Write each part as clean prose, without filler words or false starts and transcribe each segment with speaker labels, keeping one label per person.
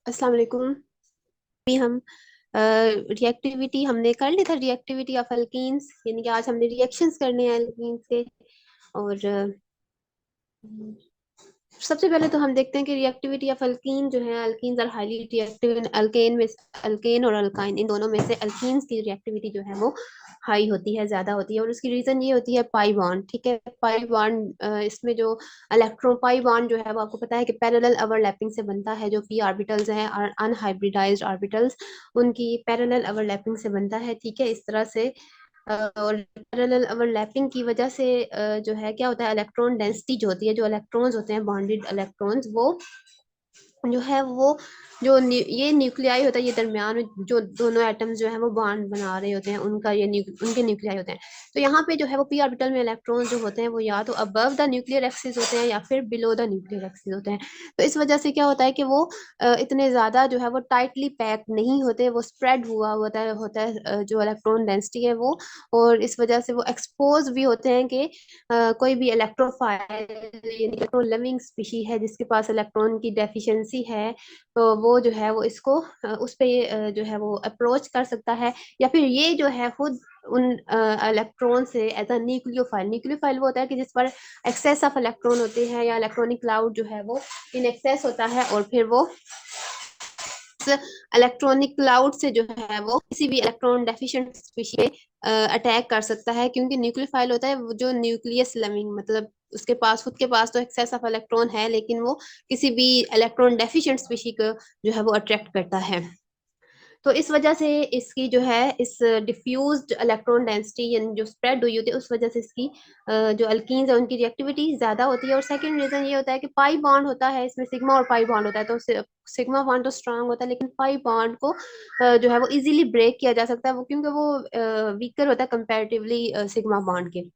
Speaker 1: अस्सलाम वालेकुम। अभी हम रिएक्टिविटी हमने कर ली था, रिएक्टिविटी ऑफ अल्कीन्स, यानी कि आज हमने रिएक्शंस करने हैं अल्कीन्स के। और सबसे पहले तो हम देखते हैं कि रिएक्टिविटी ऑफ अल्कीन जो है, अल्कीन्स आर हाईली रिएक्टिव इन अल्केन में। अल्केन और अल्काइन इन दोनों में से अल्कीन्स की रिएक्टिविटी जो है वो हाई होती है, ज्यादा होती है। और उसकी रीजन ये होती है पाई बॉन्ड। ठीक है, पाई बॉन्ड, इसमें जो इलेक्ट्रॉन पाई बॉन्ड जो है वो आपको पता है कि पैरेलल ओवरलैपिंग से बनता है। जो पी ऑर्बिटल्स हैं और अनहाइब्रिडाइज्ड ऑर्बिटल्स, उनकी पैरेलल ओवरलैपिंग से बनता है। ठीक है, इस तरह से और पैरेलल ओवरलैपिंग की वजह से जो है क्या होता है, इलेक्ट्रॉन डेंसिटी जो होती है, जो इलेक्ट्रॉन्स होते हैं बॉन्डेड इलेक्ट्रॉन्स, वो जो है वो जो ये न्यूक्लियाई होता है, ये दरमियान में जो दोनों एटम्स जो है वो बॉन्ड बना रहे होते हैं, उनका ये उनके न्यूक्लियाई होते हैं। तो यहाँ पे जो है वो पी ऑर्बिटल में इलेक्ट्रॉन्स जो होते हैं वो या तो अबव द न्यूक्लियर एक्सिस होते हैं या फिर बिलो द न्यूक्लियर एक्सिस होते हैं। तो इस वजह से क्या होता है कि वो इतने ज्यादा जो है वो टाइटली पैक नहीं होते, वो स्प्रेड हुआ होता है जो इलेक्ट्रॉन डेंसिटी है वो। और इस वजह से वो एक्सपोज भी होते हैं कि कोई भी इलेक्ट्रोफाइल यानी इलेक्ट्रॉन लविंग स्पीशी है जिसके पास इलेक्ट्रॉन की डेफिशिएंसी है, तो वो जो है वो इसको उस पे जो है वो अप्रोच कर सकता है। या फिर ये जो है खुद उन इलेक्ट्रॉन से एज अ न्यूक्लियोफाइल, न्यूक्लियोफाइल वो होता है कि जिस पर एक्सेस ऑफ इलेक्ट्रॉन होते हैं या इलेक्ट्रॉनिक क्लाउड जो है वो इन एक्सेस होता है, और फिर वो इलेक्ट्रॉनिक क्लाउड से जो है वो किसी भी इलेक्ट्रॉन डेफिशिएंट स्पीशीज अटैक कर सकता है। क्योंकि न्यूक्लियोफाइल होता है वो जो न्यूक्लियस लविंग, मतलब उसके पास खुद के पास तो एक्सेस ऑफ इलेक्ट्रॉन है, लेकिन वो किसी भी इलेक्ट्रॉन डेफिशिएंट स्पीशी को जो है वो अट्रैक्ट करता है। तो इस वजह से इसकी जो है इस डिफ्यूज्ड इलेक्ट्रॉन डेंसिटी यानी जो स्प्रेड हुई होती है, उस वजह से इसकी जो अल्कीन्स है उनकी रिएक्टिविटी ज्यादा होती है। और सेकंड रीजन ये होता है कि पाई बॉन्ड होता है इसमें, सिग्मा और पाई बॉन्ड होता है। तो सिग्मा बॉन्ड तो स्ट्रांग होता है, लेकिन पाई बॉन्ड को जो है वो इजीली ब्रेक किया जा सकता है, वो क्योंकि वो वीकर होता है कंपैरेटिवली सिग्मा बॉन्ड के।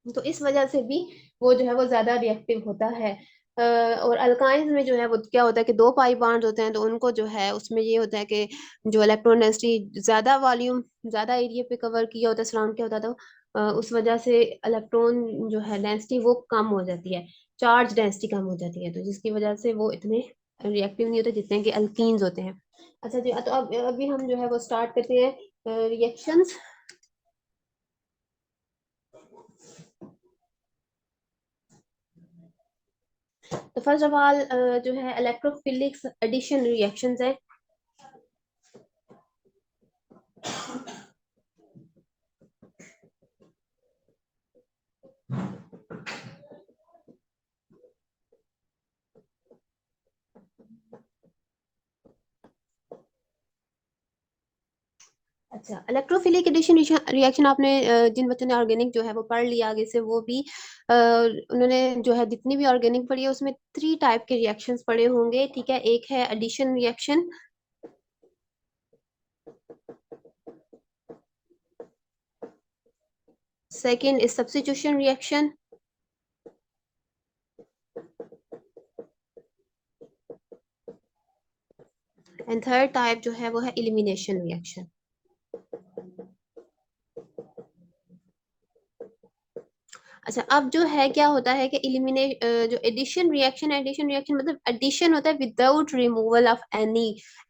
Speaker 1: तो इस वजह से भी वो जो है वो ज्यादा रिएक्टिव होता है। और अल्काइंस में जो है वो क्या होता है कि दो पाई बॉन्ड होते हैं, तो उनको जो है उसमें ये होता है कि जो इलेक्ट्रॉन डेंसिटी ज्यादा वॉल्यूम ज्यादा एरिया पे कवर किया होता है, सराउंड किया होता है, तो उस वजह से इलेक्ट्रॉन जो है डेंसिटी वो कम हो जाती है, चार्ज डेंसिटी कम हो जाती है, तो जिसकी वजह से वो इतने रिएक्टिव नहीं होते जितने कि अल्कीन्स होते हैं। अच्छा जी, तो अब अभी हम जो है वो स्टार्ट करते हैं रिएक्शंस। तो फर्स्ट ऑफ ऑल जो है इलेक्ट्रोफिलिक्स एडिशन रिएक्शंस है। अच्छा, इलेक्ट्रोफिलिक एडिशन रिएक्शन आपने जिन बच्चों ने ऑर्गेनिक जो है वो पढ़ लिया आगे से, वो भी उन्होंने जो है जितनी भी ऑर्गेनिक पढ़ी है उसमें थ्री टाइप के रिएक्शंस पढ़े होंगे। ठीक है, एक है addition reaction, second is substitution reaction, and third type जो है वो है एलिमिनेशन रिएक्शन। अच्छा, अब जो है क्या होता है कि जो एडिशन रिएक्शन मतलब एडिशन होता है without removal of any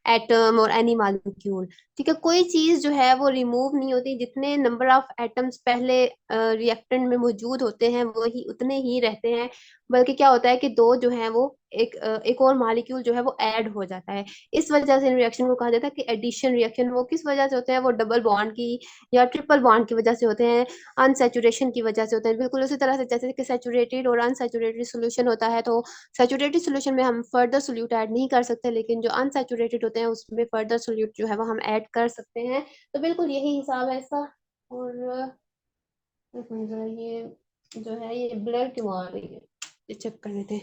Speaker 1: atom और एनी मॉलिक्यूल। ठीक है, कोई चीज जो है वो रिमूव नहीं होती, जितने नंबर ऑफ एटम्स पहले रिएक्टेंट में मौजूद होते हैं वही उतने ही रहते हैं। बल्कि क्या होता है कि दो जो है वो एक और मॉलिक्यूल जो है वो ऐड हो जाता है। इस वजह से रिएक्शन को कहा जाता है कि एडिशन रिएक्शन। वो किस वजह से होते हैं, वो डबल बॉन्ड की या ट्रिपल बॉन्ड की वजह से होते हैं, अनसेचुरेशन की वजह से होता है। बिल्कुल उसी तरह से जैसे कि सैचुरेटेड और अनसैचुरेटेड सोल्यूशन होता है, तो सैचुरेटेड सोल्यूशन में हम फर्दर सोल्यूट ऐड नहीं कर सकते, लेकिन जो अनसैचुरेटेड होते हैं उसमें फर्दर सोल्यूट जो है वो हम ऐड कर सकते हैं। तो बिल्कुल यही हिसाब है इसका। और एक मिनट जरा, ये जो है ये ब्लर क्यों आ रही है, ये चेक करने थे।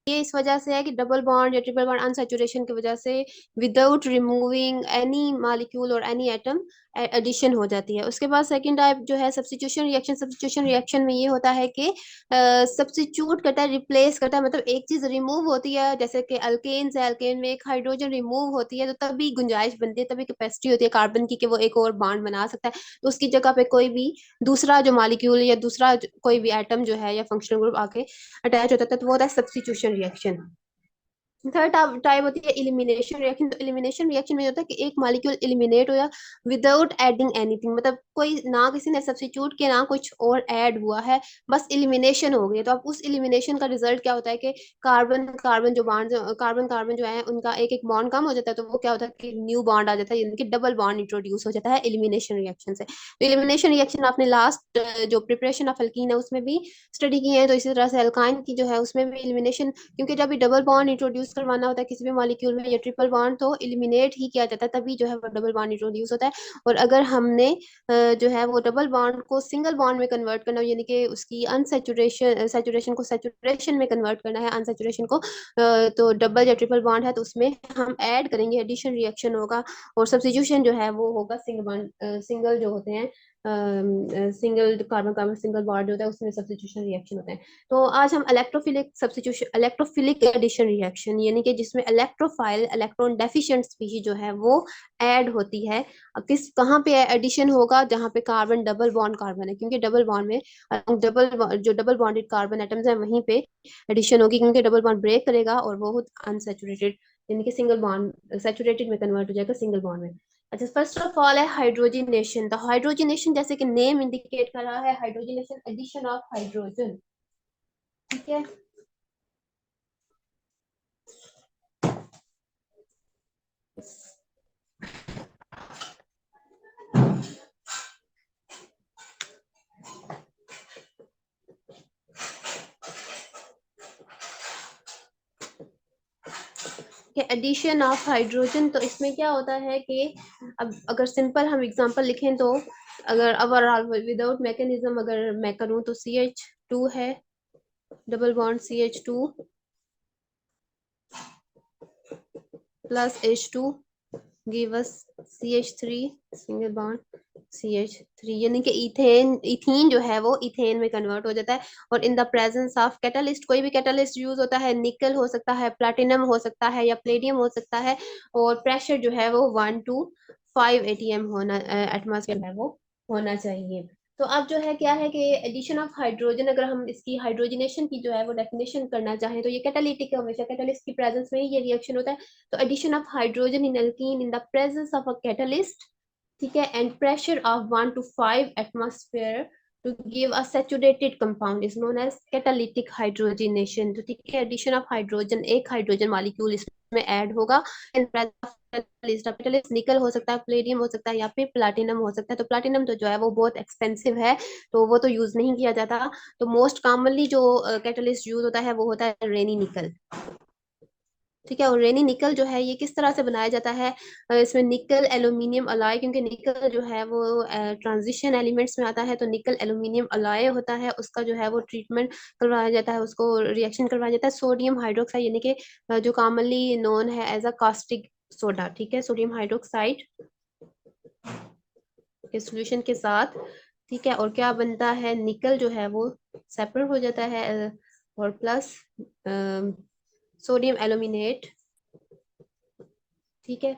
Speaker 1: ये इस वजह से है कि डबल बॉन्ड या ट्रिपल बॉन्ड अनसैचुरेशन की वजह से विदाउट रिमूविंग एनी मॉलिक्यूल और एनी एटम एडिशन हो जाती है। उसके बाद सेकंड टाइप जो है सब्स्टिट्यूशन रिएक्शन। सब्स्टिट्यूशन रिएक्शन में ये होता है कि सब्स्टिट्यूट करता है, रिप्लेस करता है, मतलब एक चीज रिमूव होती है, जैसे कि अल्केन से अल्केन में एक हाइड्रोजन रिमूव होती है, तो तभी गुंजाइश बनती है, तभी कैपेसिटी होती है कार्बन की कि वो एक और बॉन्ड बना सकता है। तो उसकी जगह पे कोई भी दूसरा जो मॉलिक्यूल या दूसरा कोई भी एटम जो है या फंक्शनल ग्रुप आके अटैच होता है, तो वो होता है सब्स्टिट्यूशन रिएक्शन। थर्ड टाइप होती है इलिमिनेशन रिएक्शन। तो इलिमिनेशन रिएक्शन में होता है कि एक मॉलिक्यूल इलिमिनेट होया विदाउट एडिंग एनीथिंग, मतलब कोई ना किसी ने सब्स्टिट्यूट किया ना कुछ और ऐड हुआ है, बस इलिमिनेशन हो गई। तो अब उस इलिमिनेशन का रिजल्ट क्या होता है कि कार्बन कार्बन जो बॉन्ड कार्बन कार्बन जो है उनका एक एक बॉन्ड कम हो जाता है, तो वो क्या होता है कि न्यू बॉन्ड आ जाता है, यानी कि डबल बॉन्ड इंट्रोड्यूस हो जाता है इलिमिनेशन रिएक्शन से। तो इलिमिनेशन रिएक्शन आपने लास्ट जो प्रिपरेशन ऑफ एल्कीन है उसमें भी स्टडी की है, तो इसी तरह से एल्काइन की जो है उसमें भी इलिमिनेशन, क्योंकि जब भी डबल बॉन्ड इंट्रोड्यूस करवाना होता है किसी भी मॉलिक्यूल में या ट्रिपल बॉन्ड, तो एलिमिनेट ही किया जाता है, तभी जो है वो डबल बॉन्ड इंट्रोड्यूस होता है। और अगर हमने जो है वो डबल बॉन्ड को सिंगल बॉन्ड में कन्वर्ट करना हो, यानी कि उसकी अनसेचुरेशन सैचुरेशन को सेचुरेशन में कन्वर्ट करना है, अनसेचुरेशन को, तो डबल या ट्रिपल बॉन्ड है तो उसमें हम ऐड करेंगे, एडिशन रिएक्शन होगा, और सब्स्टिट्यूशन जो है वो होगा सिंगल बॉन्ड, सिंगल जो होते हैं single carbon carbon single bond जो होता है उसमें सब्स्टिट्यूशन रिएक्शन होता है। तो आज हम electrophilic substitution electrophilic addition reaction, यानी कि जिसमें इलेक्ट्रोफाइल इलेक्ट्रॉन डेफिशिएंट स्पीशीज जो है वो ऐड होती है। किस कहाँ पे एडिशन होगा, जहाँ पे कार्बन डबल बॉन्ड कार्बन है, क्योंकि डबल बॉन्ड में डबल जो डबल बॉन्डेड कार्बन एटम्स है वहीं पे एडिशन होगी, क्योंकि डबल बॉन्ड ब्रेक करेगा और वो अनसेचुरेटेड यानी कि सिंगल बॉन्ड सैचुरेटेड में कन्वर्ट हो जाएगा सिंगल बॉन्ड में। अच्छा, फर्स्ट ऑफ ऑल है हाइड्रोजनेशन। तो हाइड्रोजनेशन जैसे कि नेम इंडिकेट कर रहा है, हाइड्रोजनेशन एडिशन ऑफ हाइड्रोजन। ठीक है। एडिशन ऑफ हाइड्रोजन, तो इसमें क्या होता है कि अब अगर सिंपल हम एग्जांपल लिखें तो अगर ओवरऑल विदाउट मैकेनिज्म अगर मैं करूं तो CH2 है, double bond CH2 plus H2 give us CH3 single bond CH3, यानी कि इथेन इथीन जो है वो इथेन में कन्वर्ट हो जाता है। और इन द प्रेजेंस ऑफ कैटलिस्ट, कोई भी कैटलिस्ट यूज होता है, निकल हो सकता है, प्लैटिनम हो सकता है या प्लेडियम हो सकता है, और प्रेशर जो है वो 1 to 5 होना एटमॉस्फेयर है वो होना चाहिए। तो अब जो है क्या है कि एडिशन ऑफ हाइड्रोजन, अगर हम इसकी हाइड्रोजनेशन की जो है वो डेफिनेशन करना चाहें तो ये कैटालिटिक है, हमेशा कैटलिस्ट की प्रेजेंस में ही ये रिएक्शन होता है। तो addition of hydrogen in alkene in the presence of a catalyst, ठीक है, and pressure of 1 to 5 atmosphere to give a saturated compound is known as catalytic hydrogenation. तो ठीक है, एडिशन ऑफ हाइड्रोजन, एक हाइड्रोजन मॉलिक्यूल इसमें add होगा in catalyst. निकल हो सकता है, प्लेडियम हो सकता है या फिर प्लैटिनम हो सकता है। तो प्लैटिनम तो जो है वो बहुत एक्सपेंसिव है, तो वो तो यूज नहीं किया जाता। तो मोस्ट कॉमनली जो कैटलिस्ट यूज होता है वो होता है रेनी निकल। ठीक है, और रेनी निकल जो है ये किस तरह से बनाया जाता है, इसमें निकल एल्यूमिनियम अलॉय, क्योंकि निकल जो है वो ट्रांजिशन एलिमेंट्स में आता है, तो निकल एल्यूमिनियम अलॉय होता है, उसका जो है वो ट्रीटमेंट करवाया जाता है, उसको रिएक्शन करवाया जाता है सोडियम हाइड्रोक्साइड, यानी कि जो कॉमनली नोन है एज अ कास्टिक सोडा। ठीक है, सोडियम हाइड्रोक्साइड के सॉल्यूशन के साथ। ठीक है, और क्या बनता है, निकल जो है वो सेपरेट हो जाता है, और प्लस सोडियम एल्यूमिनेट, ठीक है,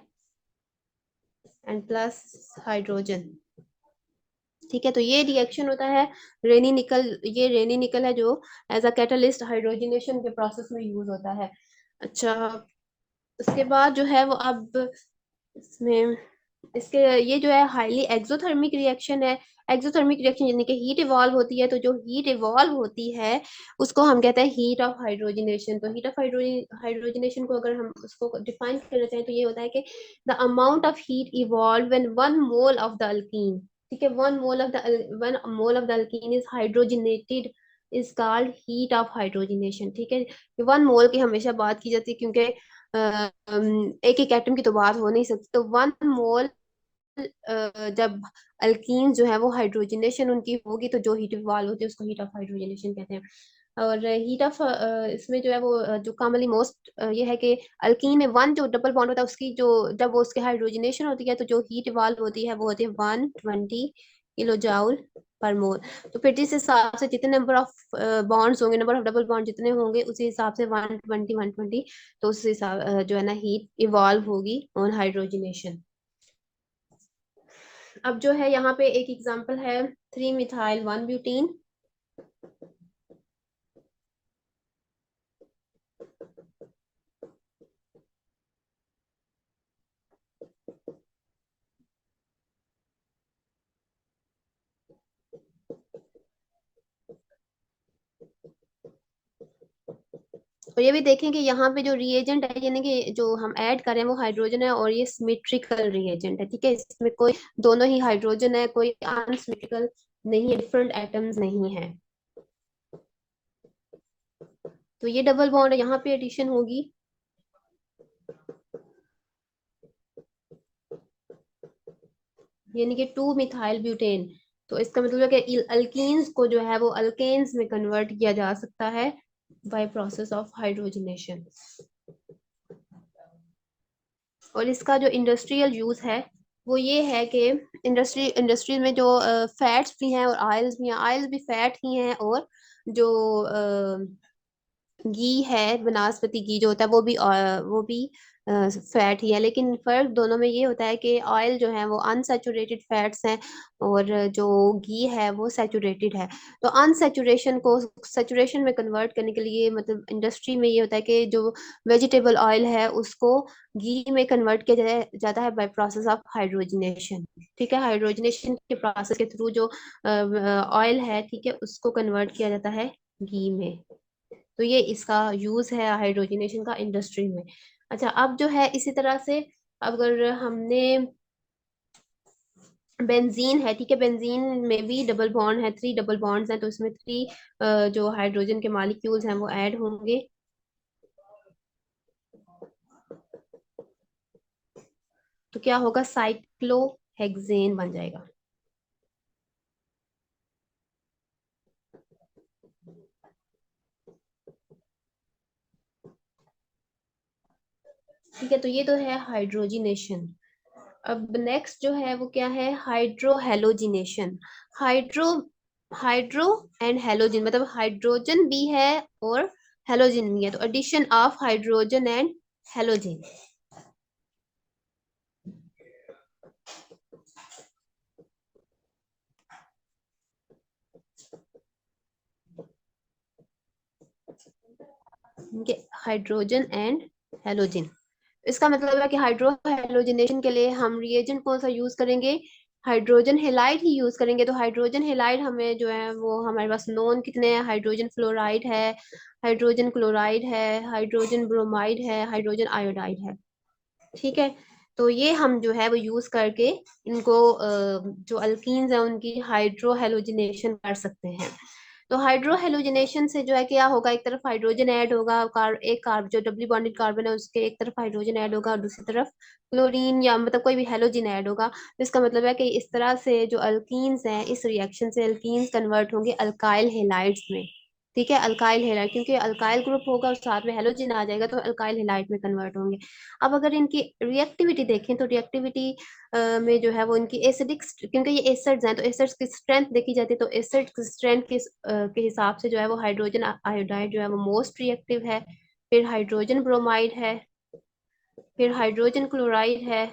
Speaker 1: एंड प्लस हाइड्रोजन। ठीक है, तो ये रिएक्शन होता है रेनी निकल। ये रेनी निकल है जो एज अ कैटलिस्ट हाइड्रोजनेशन के प्रोसेस में यूज होता है। अच्छा, उसके बाद जो है वो अब इसमें इसके ये जो है हाईली एक्सोथर्मिक रिएक्शन है। एक्सोथर्मिक रिएक्शन यानी कि हीट इवॉल्व होती है, तो जो हीट इवॉल्व होती है उसको हम कहते हैं हीट ऑफ हाइड्रोजनेशन। तो हीट ऑफ हाइड्रोजनेशन को अगर हम उसको डिफाइन करना चाहें तो ये होता है कि the amount of heat evolve when 1 mole of the alkyne, ठीक है, 1 mole of the alkene is hydrogenated is called heat of hydrogenation. ठीक है, 1 मोल की हमेशा बात की जाती है, क्योंकि एक एक एटम की तो बात हो नहीं सकती। तो 1 मोल जब अल्कीन जो है वो हाइड्रोजनेशन उनकी होगी तो जो हीट इवॉल्व होती है उसको हीट ऑफ हाइड्रोजनेशन कहते हैं। और हीट ऑफ इसमें जो है वो जो कॉमनली मोस्ट ये है कि अल्कीन में वन जो डबल बॉन्ड होता है उसकी जो जब वो उसके हाइड्रोजनेशन होती है तो जो हीट इवॉल्व होती है वो होती है 120 किलो जूल पर मोल। तो फिर जिस हिसाब से जितने नंबर ऑफ बॉन्ड्स होंगे, नंबर ऑफ डबल बॉन्ड जितने होंगे उसी हिसाब से 120 तो उस हिसाब जो है ना हीट इवॉल्व होगी ऑन हाइड्रोजनेशन। अब जो है यहाँ पे एक एग्जांपल है 3 मिथाइल 1 ब्यूटीन। और ये भी देखें कि यहाँ पे जो रिएजेंट है यानी कि जो हम ऐड कर रहे हैं वो हाइड्रोजन है और ये सिमेट्रिकल रिएजेंट है, ठीक है, इसमें कोई दोनों ही हाइड्रोजन है, कोई अनसिमेट्रिकल नहीं है, डिफरेंट एटम्स नहीं है। तो ये डबल बॉन्ड यहाँ पे एडिशन होगी, यानी कि 2 मिथाइल ब्यूटेन। तो इसका मतलब है कि अल्कीन्स को जो है वो अल्केन्स में कन्वर्ट किया जा सकता है बाय प्रोसेस ऑफ हाइड्रोजनेशन। और इसका जो इंडस्ट्रियल यूज है वो ये है कि इंडस्ट्री में जो फैट्स भी हैं और ऑयल्स भी हैं, ऑयल्स भी फैट ही हैं, और जो घी है, वनस्पति घी जो होता है वो भी फैट ही है, लेकिन फर्क दोनों में ये होता है कि ऑयल जो है वो अनसैचुरेटेड फैट्स हैं और जो घी है वो सैचुरेटेड है। तो अनसैचुरेशन को सैचुरेशन में कन्वर्ट करने के लिए मतलब इंडस्ट्री में ये होता है कि जो वेजिटेबल ऑयल है उसको घी में कन्वर्ट किया जाता है बाय प्रोसेस ऑफ हाइड्रोजनेशन। ठीक है, हाइड्रोजनेशन के प्रोसेस के थ्रू जो ऑयल है, ठीक है, उसको कन्वर्ट किया जाता है घी में। तो ये इसका यूज है हाइड्रोजनेशन का इंडस्ट्री में। अच्छा, अब जो है इसी तरह से अगर हमने बेंजीन है, ठीक है, बेंजीन में भी डबल बॉन्ड है, 3 डबल बॉन्ड्स हैं, तो इसमें 3 जो हाइड्रोजन के मॉलिक्यूल्स हैं वो ऐड होंगे। तो क्या होगा, साइक्लोहेक्सेन बन जाएगा। ठीक है, तो ये तो है हाइड्रोजनेशन। अब नेक्स्ट जो है वो क्या है, hydrohalogenation. Hydro hydro and halogen मतलब हाइड्रोजन भी है और हेलोजन भी है, तो addition of hydrogen and halogen. Hydrogen and halogen, इसका मतलब है कि हाइड्रो हेलोजनेशन के लिए हम रिएजेंट कौन सा यूज करेंगे, हाइड्रोजन हेलाइड ही यूज करेंगे। तो हाइड्रोजन हेलाइड हमें जो है वो हमारे पास नोन कितने हैं, हाइड्रोजन फ्लोराइड है, हाइड्रोजन क्लोराइड है, हाइड्रोजन ब्रोमाइड है, हाइड्रोजन आयोडाइड है। ठीक है, तो ये हम जो है वो यूज करके इनको जो अल्कीन्स है उनकी हाइड्रो हेलोजिनेशन कर सकते हैं। तो हाइड्रो हेलोजिनेशन से जो है क्या होगा, एक तरफ हाइड्रोजन ऐड होगा, एक कार्ब जो डबली बॉन्डेड कार्बन है उसके एक तरफ हाइड्रोजन ऐड होगा और दूसरी तरफ क्लोरीन या मतलब कोई भी हेलोजन ऐड होगा। तो इसका मतलब है कि इस तरह से जो अल्कीन्स हैं इस रिएक्शन से अल्कीन्स कन्वर्ट होंगे अल्काइल हेलाइड्स में। ठीक है, अल्काइल हेलाइड, क्योंकि अल्काइल ग्रुप होगा और साथ में हेलोजन आ जाएगा तो अल्काइल हेलाइड में कन्वर्ट होंगे। अब अगर इनकी रिएक्टिविटी देखें तो रिएक्टिविटी में जो है वो इनकी एसिडिक, क्योंकि ये एसिड्स हैं तो एसिड्स की स्ट्रेंथ देखी जाती है, तो एसिड की स्ट्रेंथ के हिसाब से जो है वो हाइड्रोजन आयोडाइड जो है वो मोस्ट रिएक्टिव है, फिर हाइड्रोजन ब्रोमाइड है, फिर हाइड्रोजन क्लोराइड है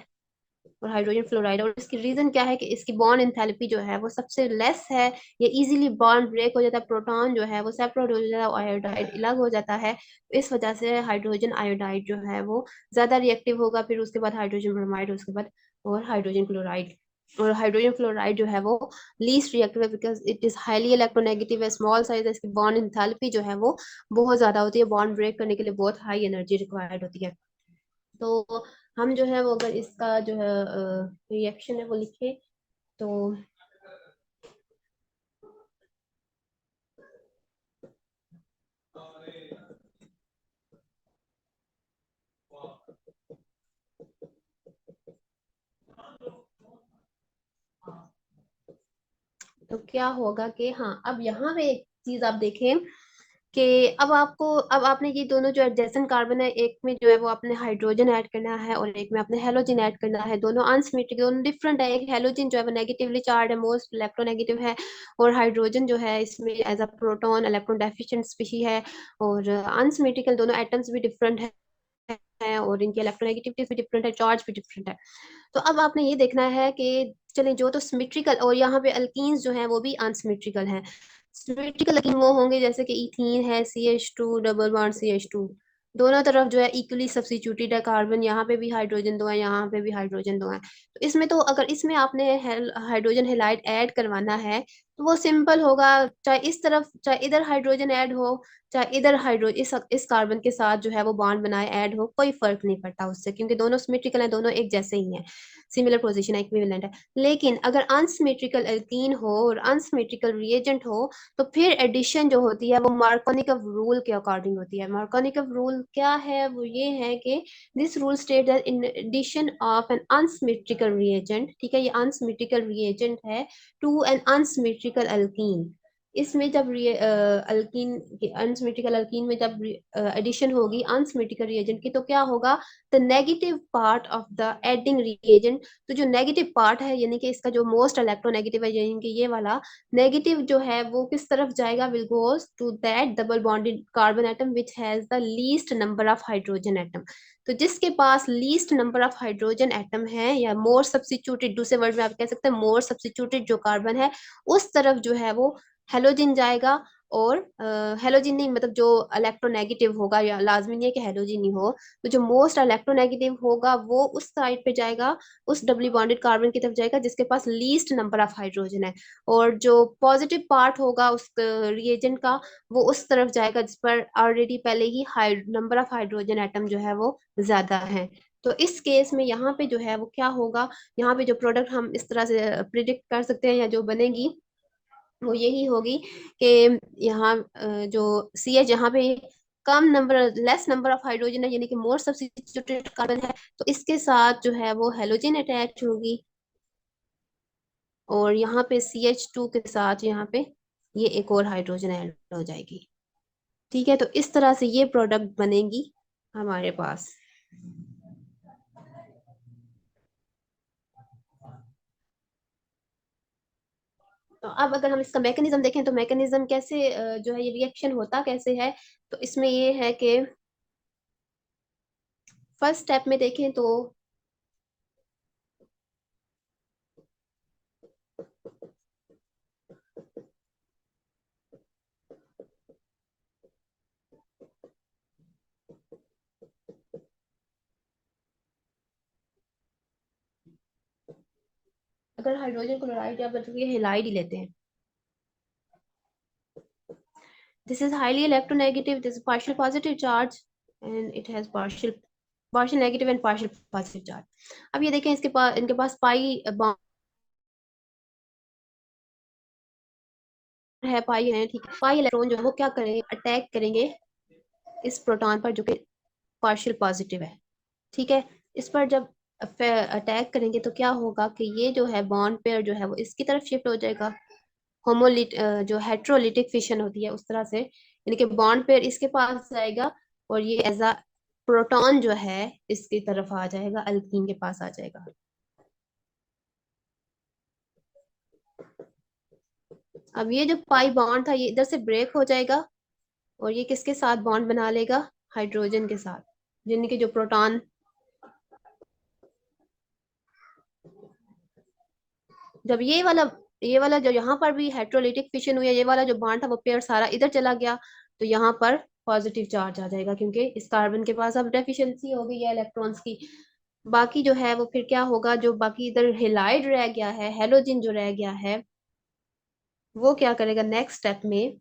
Speaker 1: और हाइड्रोजन फ्लोराइड। और इसकी रीजन क्या है कि इसकी बॉन्ड एंथैल्पी जो है वो सबसे लेस है, ये इजीली बॉन्ड ब्रेक हो जाता है, प्रोटॉन जो है वो सेपरेट हो जाता है, आयोडाइड अलग हो जाता है, तो इस वजह से हाइड्रोजन आयोडाइड जो है वो ज्यादा रिएक्टिव होगा, फिर उसके बाद हाइड्रोजन ब्रोमाइड, उसके बाद और हाइड्रोजन क्लोराइड। और हाइड्रोजन फ्लोराइड जो है वो लीस्ट रिएक्टिव है because it is highly electronegative है, स्मॉल साइज है, इसकी बॉन्ड एंथैल्पी जो है वो बहुत ज्यादा होती है, बॉन्ड ब्रेक करने के लिए बहुत हाई एनर्जी रिक्वायर्ड होती है। तो हम जो है वो अगर इसका जो है रिएक्शन है वो लिखे तो क्या होगा कि हाँ, अब यहाँ पे एक चीज आप देखें कि अब आपने ये दोनों जो एडजेसेंट कार्बन है, एक में जो है वो आपने हाइड्रोजन ऐड करना है और एक में आपने हेलोजन ऐड करना है। दोनों अनसिमेट्रिक, दोनों डिफरेंट है। एक हेलोजन जो है वो नेगेटिवली चार्ज है, मोस्ट इलेक्ट्रोनेगेटिव है, और हाइड्रोजन जो है इसमें as a proton electron deficient species है। और अनसिमेट्रिकल दोनों एटम्स भी डिफरेंट है और इनकी इलेक्ट्रोनेगेटिविटी भी डिफरेंट है, चार्ज भी डिफरेंट है। तो अब आपने ये देखना है कि चले जो तो सिमेट्रिकल, और यहाँ पे अल्कीन्स जो हैं वो भी अनसिमेट्रिकल हैं। सिमेट्रिकल अल्कीन वो होंगे जैसे कि इथीन है, CH2 डबल बॉन्ड CH2, दोनों तरफ जो है इक्वली सब्स्टिट्यूटेड है कार्बन, यहाँ पे भी हाइड्रोजन दो है, यहाँ पे भी हाइड्रोजन दो है। तो इसमें तो अगर इसमें आपने हाइड्रोजन हेलाइड ऐड करवाना है तो वो सिंपल होगा, चाहे इस तरफ चाहे इधर हाइड्रोजन ऐड हो, चाहे इधर हाइड्रोजन इस कार्बन के साथ जो है वो बॉन्ड बनाए ऐड हो, कोई फर्क नहीं पड़ता उससे, क्योंकि दोनों सिमेट्रिकल है, दोनों एक जैसे ही हैं, सिमिलर पोजीशन है, इक्विवेलेंट है। लेकिन अगर अनसिमेट्रिकल एल्कीन हो और अनसिमेट्रिकल रिएजेंट हो तो फिर एडिशन जो होती है वो मार्कोनिकव रूल के अकॉर्डिंग होती है। मार्कोनिकव रूल क्या है? वो ये है कि this rule state that in addition of an unsymmetrical reagent, ठीक है, ये अनसिमेट्रिकल रिएजेंट है, टू एन अनसिमेट्रिकल एल्कीन, इसमें जब अल्कीन अनसिमेट्रिकल अल्कीन में जब एडिशन होगी अनसिमेट्रिकल रिएजेंट की, तो क्या होगा? The negative part of the adding reagent, तो जो नेगेटिव पार्ट है यानी कि इसका जो मोस्ट इलेक्ट्रोनेगेटिव है यानी कि ये वाला नेगेटिव जो है वो किस तरफ जाएगा? Will goes to that double bonded carbon atom which has the least number of hydrogen atom. तो जिसके पास least number of hydrogen atom है या मोर सब्स्टिट्यूटेड, दूसरे वर्ड में आप कह सकते हैं मोर सब्स्टिट्यूटेड जो कार्बन है, उस तरफ जो है वो हेलोजन जाएगा। और हेलोजन नहीं, मतलब जो इलेक्ट्रोनेगेटिव होगा, या लाजमी नहीं है कि हेलोजन ही हो, तो जो मोस्ट इलेक्ट्रोनेगेटिव होगा वो उस साइड पे जाएगा, उस डबली बॉन्डेड कार्बन की तरफ जाएगा जिसके पास लीस्ट नंबर ऑफ हाइड्रोजन है। और जो पॉजिटिव पार्ट होगा उस रिएजेंट का, वो उस तरफ जाएगा जिस पर ऑलरेडी पहले ही नंबर ऑफ हाइड्रोजन एटम जो है वो ज्यादा है। तो इस केस में यहाँ पे जो है वो क्या होगा, यहाँ पे जो प्रोडक्ट हम इस तरह से प्रिडिक्ट कर सकते हैं या जो बनेगी वो यही होगी कि यहाँ जो CH जहाँ पे कम number less number of hydrogen है यानी कि मोर सब्स्टिट्यूटेड कार्बन है, तो इसके साथ जो है वो हेलोजन अटैच होगी, और यहाँ पे CH2 के साथ यहाँ पे ये एक और हाइड्रोजन ऐड हो जाएगी। ठीक है, तो इस तरह से ये प्रोडक्ट बनेगी हमारे पास। तो अब अगर हम इसका मैकेनिज्म देखें तो मैकेनिज्म कैसे जो है ये रिएक्शन होता कैसे है, तो इसमें ये है कि फर्स्ट स्टेप में देखें तो अगर हाइड्रोजन क्लोराइड या बल्कि ये हेलाइड ही लेते हैं, this is highly electronegative, this is partial positive charge and it has partial negative and partial positive charge। अब ये देखें इसके पास इनके पास पाई बॉन्ड है, पाई है, ठीक है, पाई इलेक्ट्रॉन जो है वो क्या करेंगे? अटैक करेंगे इस प्रोटॉन पर जो कि पार्शियल पॉजिटिव है। ठीक है, इस पर जब अटैक करेंगे तो क्या होगा कि ये जो है बॉन्ड पेयर जो है वो इसकी तरफ शिफ्ट हो जाएगा, होमोलिट जो हेट्रोलिटिक फिशन होती है उस तरह से, यानी कि बॉन्ड पेयर इसके पास जाएगा और ये एज अ प्रोटॉन जो है इसकी तरफ आ जाएगा, अल्कीन के पास आ जाएगा। अब ये जो पाई बॉन्ड था ये इधर से ब्रेक हो जाएगा और ये किसके साथ बॉन्ड बना लेगा? हाइड्रोजन के साथ, जिनके जो प्रोटॉन, जब ये वाला जो यहाँ पर भी हेट्रोलिटिक फिशन हुई है, ये वाला जो बॉन्ड था वो पेयर सारा इधर चला गया, तो यहाँ पर पॉजिटिव चार्ज आ जाएगा क्योंकि इस कार्बन के पास अब डेफिशिएंसी हो गई है इलेक्ट्रॉन्स की। बाकी जो है वो फिर क्या होगा, जो बाकी इधर हेलाइड रह गया है, हेलोजन जो रह गया है, वो क्या करेगा नेक्स्ट स्टेप में?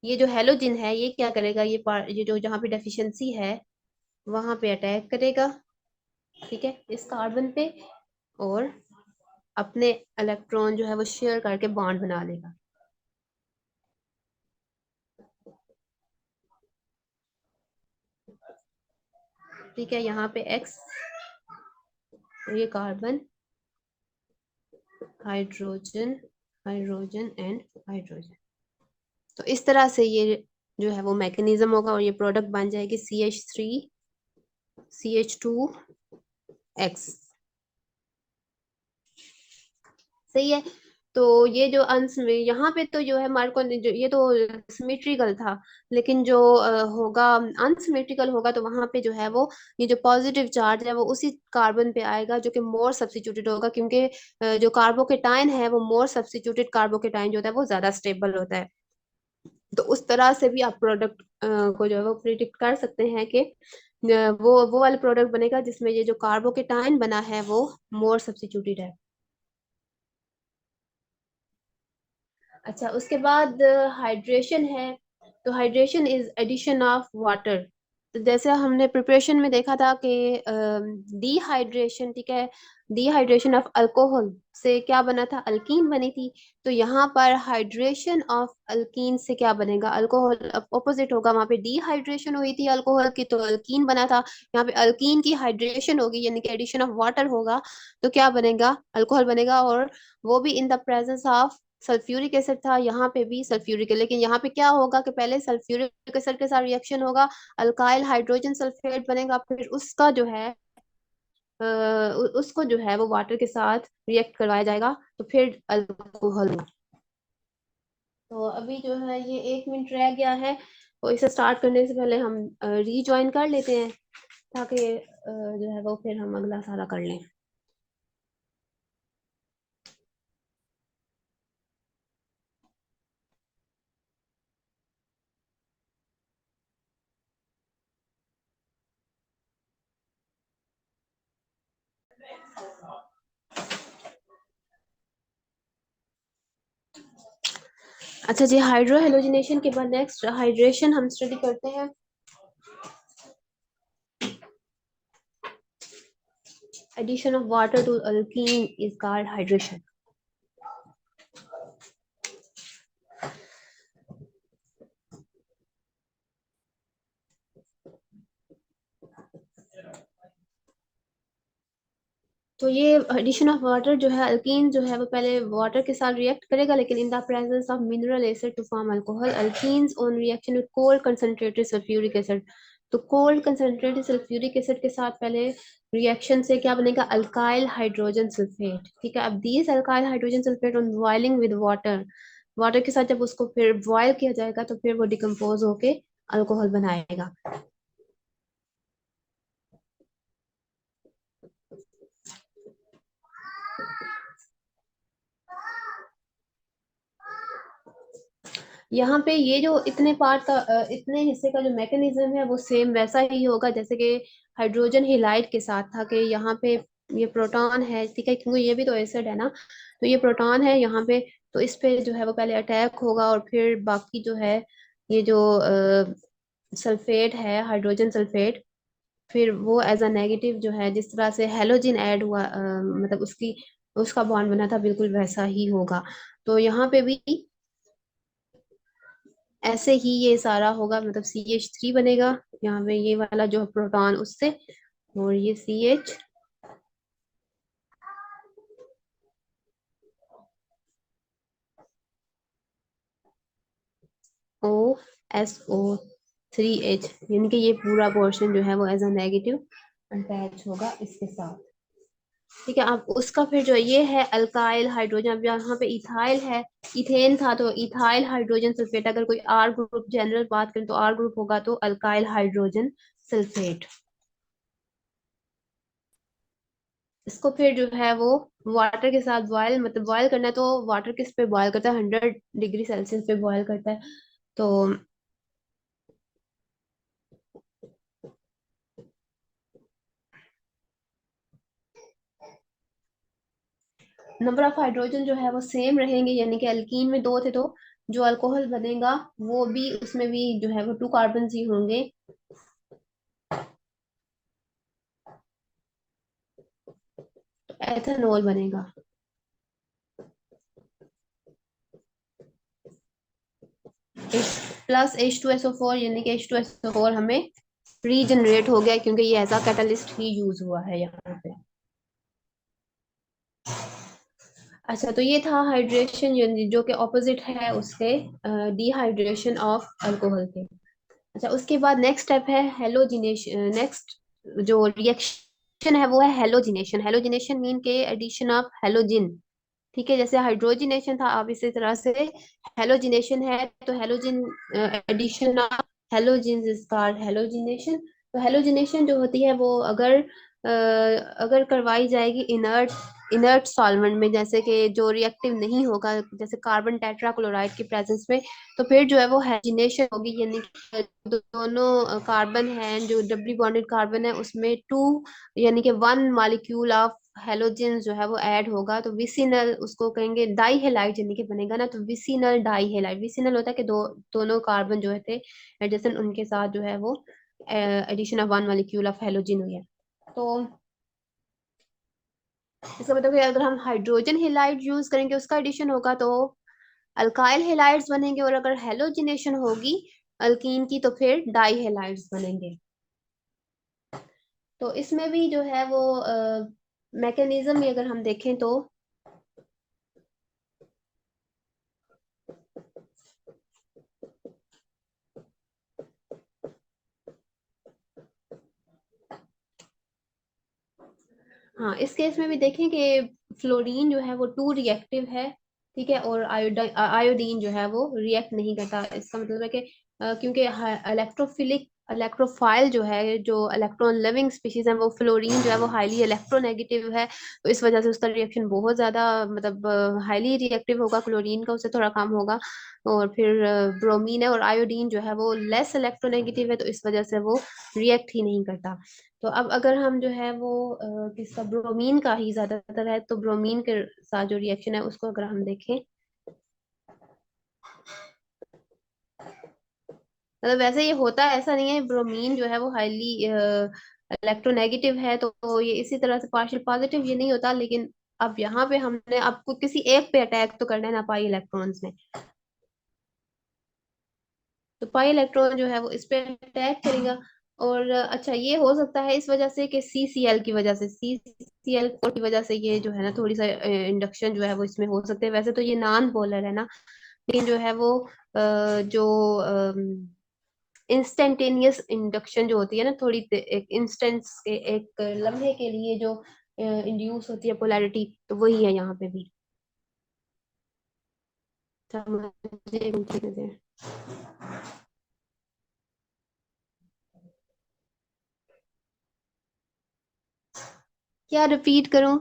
Speaker 1: ये जो हेलोजन है ये क्या करेगा, ये जो जहाँ पे डेफिशिएंसी है वहां पे अटैक करेगा, ठीक है, इस कार्बन पे, और अपने इलेक्ट्रॉन जो है वो शेयर करके बॉन्ड बना लेगा। ठीक है, यहाँ पे X, ये carbon, hydrogen, hydrogen and hydrogen, तो इस तरह से ये जो है वो मैकेनिज्म होगा, और ये प्रोडक्ट बन जाएगी CH3CH2X। सही है। तो ये जो अंश में यहाँ पे तो जो है मार्को ने जो ये तो सिमेट्रिकल था, लेकिन जो होगा अनसिमेट्रिकल होगा, तो वहां पे जो है वो ये जो पॉजिटिव चार्ज है वो उसी कार्बन पे आएगा जो कि मोर सब्स्टिट्यूटेड होगा, क्योंकि जो कार्बोकेटाइन है वो मोर सब्स्टिट्यूटेड कार्बोकेटाइन जो होता है वो ज्यादा स्टेबल होता है। तो उस तरह से भी आप प्रोडक्ट को जो है वो प्रिडिक्ट कर सकते हैं कि वो वाला प्रोडक्ट बनेगा जिसमें ये जो कार्बोकेटाइन बना है वो मोर सब्स्टिट्यूटेड है। अच्छा, उसके बाद हाइड्रेशन है। तो hydration is addition of water. तो जैसे हमने प्रिपरेशन में देखा था कि डिहाइड्रेशन, ठीक है, डिहाइड्रेशन ऑफ अल्कोहल से क्या बना था, अल्कीन बनी थी। तो यहाँ पर हाइड्रेशन ऑफ अल्कीन से क्या बनेगा, अल्कोहल ऑपोजिट होगा, वहां पे डिहाइड्रेशन हुई थी अल्कोहल की तो अल्कीन बना था। यहाँ पे अल्कीन की हाइड्रेशन होगी यानी कि एडिशन ऑफ वाटर होगा, तो क्या बनेगा, अल्कोहल बनेगा, और वो भी इन the presence of sulphuric acid था। यहाँ पे भी सल्फ्यूरिक है, लेकिन यहाँ पे क्या होगा कि पहले सल्फ्यूरिक एसिड के साथ रिएक्शन होगा, अल्काइल हाइड्रोजन सल्फेट बनेगा, फिर उसका जो है उसको जो है वो वाटर के साथ रिएक्ट करवाया जाएगा, तो फिर अल्कोहल होगा। तो अभी जो है ये 1 मिनट रह गया है, तो इसे स्टार्ट करने से पहले हम रीजॉइन कर लेते हैं, ताकि जो है वो फिर हम अगला सारा कर लें। अच्छा जी, हाइड्रो हेलोजिनेशन के बाद नेक्स्ट हाइड्रेशन हम स्टडी करते हैं। Addition of water to alkene is called hydration. तो ये एडिशन ऑफ वाटर जो है, अल्कीन जो है वो पहले वाटर के साथ रिएक्ट करेगा, लेकिन in the presence of mineral acid to form alcohol, alkenes on reaction with cold concentrated sulphuric acid. तो कोल्ड कंसंट्रेटेड सल्फ्यूरिक एसिड के साथ पहले रिएक्शन से क्या बनेगा, अल्काइल हाइड्रोजन सल्फेट। ठीक है, अब these alkyl hydrogen sulphate on boiling with water, water के साथ जब उसको फिर बॉयल किया जाएगा तो फिर वो डिकम्पोज होके अल्कोहल बनाएगा। यहाँ पे ये जो इतने पार्ट का इतने हिस्से का जो मैकेनिज्म है वो सेम वैसा ही होगा जैसे कि हाइड्रोजन हेलाइड के साथ था, कि यहाँ पे ये प्रोटॉन है, ठीक है, क्योंकि ये भी तो एसिड है ना, तो ये प्रोटॉन है यहाँ पे, तो इस पे जो है वो पहले अटैक होगा, और फिर बाकी जो है ये जो सल्फेट है, हाइड्रोजन सल्फेट, फिर वो एज अ नेगेटिव जो है, जिस तरह से हेलोजन ऐड हुआ मतलब उसकी उसका बॉन्ड बना था, बिल्कुल वैसा ही होगा। तो यहाँ पे भी ऐसे ही ये सारा होगा, मतलब CH3 बनेगा यहाँ पे, ये वाला जो प्रोटॉन उससे, और ये CHOSO3H, यानी कि ये पूरा पोर्शन जो है वो एज अ नेगेटिव अटैच होगा इसके साथ। ठीक है, अब उसका फिर जो ये है अल्काइल हाइड्रोजन, अब यहाँ पे इथाइल है, इथेन था तो इथाइल हाइड्रोजन सल्फेट, अगर कोई आर ग्रुप जनरल बात करें तो आर ग्रुप होगा, तो अल्काइल हाइड्रोजन सल्फेट। इसको फिर जो है वो वाटर के साथ बॉयल, मतलब बॉयल करना है, तो वाटर किस पे बॉयल करता है, 100 डिग्री सेल्सियस पे बॉयल करता है। तो नंबर ऑफ हाइड्रोजन जो है वो सेम रहेंगे, यानी कि अल्कीन में 2 थे, तो जो अल्कोहल बनेगा वो भी उसमें भी जो है वो 2 कार्बन ही होंगे। तो एथेनॉल बनेगा, H+H2SO4, यानी कि H2SO4 हमें रीजनरेट हो गया, क्योंकि ये ऐसा कैटलिस्ट ही यूज हुआ है यहाँ पे। अच्छा, तो ये था हाइड्रेशन, जो कि ऑपोजिट है उसके, डिहाइड्रेशन ऑफ अल्कोहल के। अच्छा, उसके बाद नेक्स्ट स्टेप है हेलोजिनेशन। नेक्स्ट जो रिएक्शन है वो है हेलोजिनेशन। हेलोजिनेशन मीन के एडिशन ऑफ हेलोजिन। ठीक है, जैसे हाइड्रोजिनेशन था, अब इसी तरह से हेलोजिनेशन है, तो halogen addition of halogen is called halogenation. तो हेलोजिनेशन जो होती है वो अगर करवाई जाएगी इनर्ट इनर्ट सॉल्वेंट में, जैसे कि जो रिएक्टिव नहीं होगा, जैसे कार्बन टेट्राक्लोराइड की प्रेजेंस में, तो फिर जो है वो हेलोजिनेशन होगी। यानी कि दोनों कार्बन है, जो डबली बॉन्डेड कार्बन है, उसमें टू यानी कि वन मॉलिक्यूल ऑफ हेलोजन जो है वो ऐड होगा, तो विसिनल उसको कहेंगे। डाई हेलाइड यानी कि बनेगा ना, तो विसिनल डाई हेलाइड। विसिनल होता है कि दोनों कार्बन जो है थे एडजसेंट, उनके साथ जो है वो addition of one molecule of halogen हुई है। तो इसका मतलब है अगर हम हाइड्रोजन हेलाइड यूज करेंगे उसका एडिशन होगा तो अल्काइल हेलाइड्स बनेंगे, और अगर हेलोजिनेशन होगी अल्कीन की तो फिर डाई हेलाइड्स बनेंगे। तो इसमें भी जो है वो मैकेनिज्म भी अगर हम देखें तो, हाँ, इस केस में भी देखें कि फ्लोरीन जो है वो टू रिएक्टिव है। ठीक है, और आयोडीन जो है वो रिएक्ट नहीं करता। इसका मतलब है कि क्योंकि इलेक्ट्रोफिलिक इलेक्ट्रोफाइल जो है, जो इलेक्ट्रॉन लिविंग स्पीशीज है, वो फ्लोरीन जो है वो हाईली इलेक्ट्रोनेगेटिव है, तो इस वजह से उसका रिएक्शन बहुत ज्यादा, मतलब हाईली रिएक्टिव होगा। क्लोरीन का उससे थोड़ा कम होगा। और फिर ब्रोमीन है और आयोडीन जो है वो लेस इलेक्ट्रोनेगेटिव है, तो इस वजह से वो रिएक्ट ही नहीं करता। तो अब अगर हम जो है वो किसका, ब्रोमीन का ही ज्यादातर है, तो ब्रोमीन के साथ जो रिएक्शन है उसको अगर हम देखें, मतलब वैसे ये होता है, ऐसा नहीं है। ब्रोमीन जो है वो हाईली इलेक्ट्रोनेगेटिव है, तो ये इसी तरह से पार्शियल पॉजिटिव ये नहीं होता। लेकिन अब यहाँ पे हमने आपको किसी एक पे अटैक तो करना है ना, पाई इलेक्ट्रॉन्स में। तो पाई इलेक्ट्रॉन जो है वो इस पे अटैक करेगा। और अच्छा, ये हो सकता है इस वजह से कि सी सी एल की वजह से, सी सी एल की वजह से ये जो है ना, थोड़ी सा इंडक्शन जो है वो इसमें हो सकते हैं। वैसे तो ये नॉन पोलर है ना, लेकिन जो है वो जो इंस्टेंटेनियस इंडक्शन जो होती है ना, एक इंस्टेंस के, एक लम्हे के लिए जो इंड्यूस होती है पोलैरिटी, तो वही है यहाँ पे भी। समझे? क्या रिपीट करूं?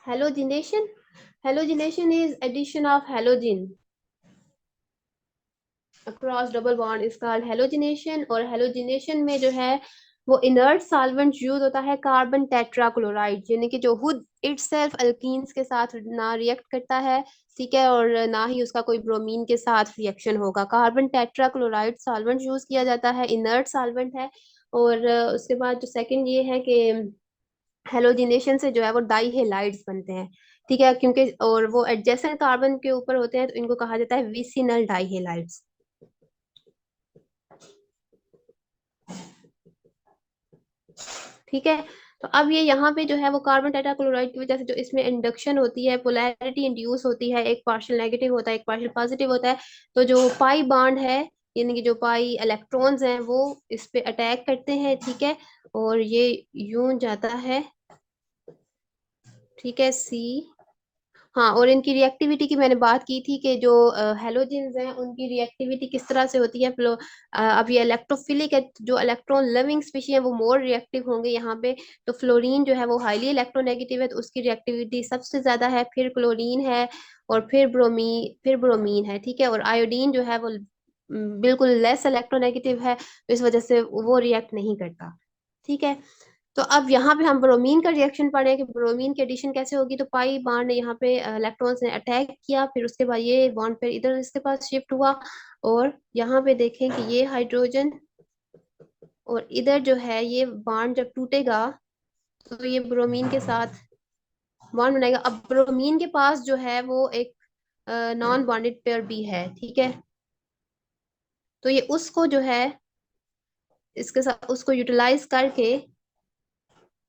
Speaker 1: Halogenation, halogenation is addition of halogen across double bond is called halogenation. और हेलोजिनेशन में जो है वो इनर्ट सॉल्वेंट यूज होता है कार्बन टेट्राक्लोराइड, यानी कि जो खुद इटसेल्फ अल्कीन्स के साथ ना रिएक्ट करता है। ठीक है, और ना ही उसका कोई ब्रोमीन के साथ रिएक्शन होगा। कार्बन टेट्राक्लोराइड सॉल्वेंट यूज किया जाता है, इनर्ट सॉल्वेंट है। और उसके बाद जो सेकंड ये है कि हेलोजिनेशन से जो है वो डाई हेलाइड्स बनते हैं। ठीक है, क्योंकि और वो एडजेसेंट कार्बन के ऊपर होते हैं, तो इनको कहा जाता है विसिनल डाई हेलाइड्स। ठीक है, तो अब ये यहाँ पे जो है वो कार्बन टेट्राक्लोराइड की वजह से जो इसमें इंडक्शन होती है, पोलैरिटी इंड्यूस होती है, एक पार्शियल नेगेटिव होता है, एक पार्शियल पॉजिटिव होता है। तो जो पाई बॉन्ड है, यानी कि जो पाई इलेक्ट्रॉन्स हैं, वो इस पे अटैक करते हैं। ठीक है, और ये यूं जाता है। ठीक है, सी। हाँ, और इनकी रिएक्टिविटी की मैंने बात की थी कि जो हेलोजेंस हैं उनकी रिएक्टिविटी किस तरह से होती है। अब ये इलेक्ट्रोफिलिक है, जो इलेक्ट्रॉन लिविंग स्पीशी है वो मोर रिएक्टिव होंगे यहाँ पे। तो फ्लोरीन जो है वो हाईली इलेक्ट्रोनेगेटिव है, तो उसकी रिएक्टिविटी सबसे ज्यादा है, फिर क्लोरीन है, और फिर ब्रोमीन है। ठीक है, और आयोडीन जो है वो बिल्कुल लेस इलेक्ट्रोनेगेटिव है, तो इस वजह से वो रिएक्ट नहीं करता। ठीक है, तो अब यहाँ पे हम ब्रोमीन का रिएक्शन पढ़े कि ब्रोमीन की एडिशन कैसे होगी। तो पाई बॉन्ड ने यहाँ पे इलेक्ट्रॉन्स ने अटैक किया, फिर उसके बाद ये बॉन्ड फिर इधर इसके पास शिफ्ट हुआ, और यहाँ पे देखें कि ये हाइड्रोजन, और इधर जो है ये बॉन्ड जब टूटेगा तो ये ब्रोमीन के साथ बॉन्ड बनाएगा। अब ब्रोमीन के पास जो है वो एक नॉन बॉन्डेड पेयर भी है। ठीक है, तो ये उसको जो है इसके साथ उसको यूटिलाइज करके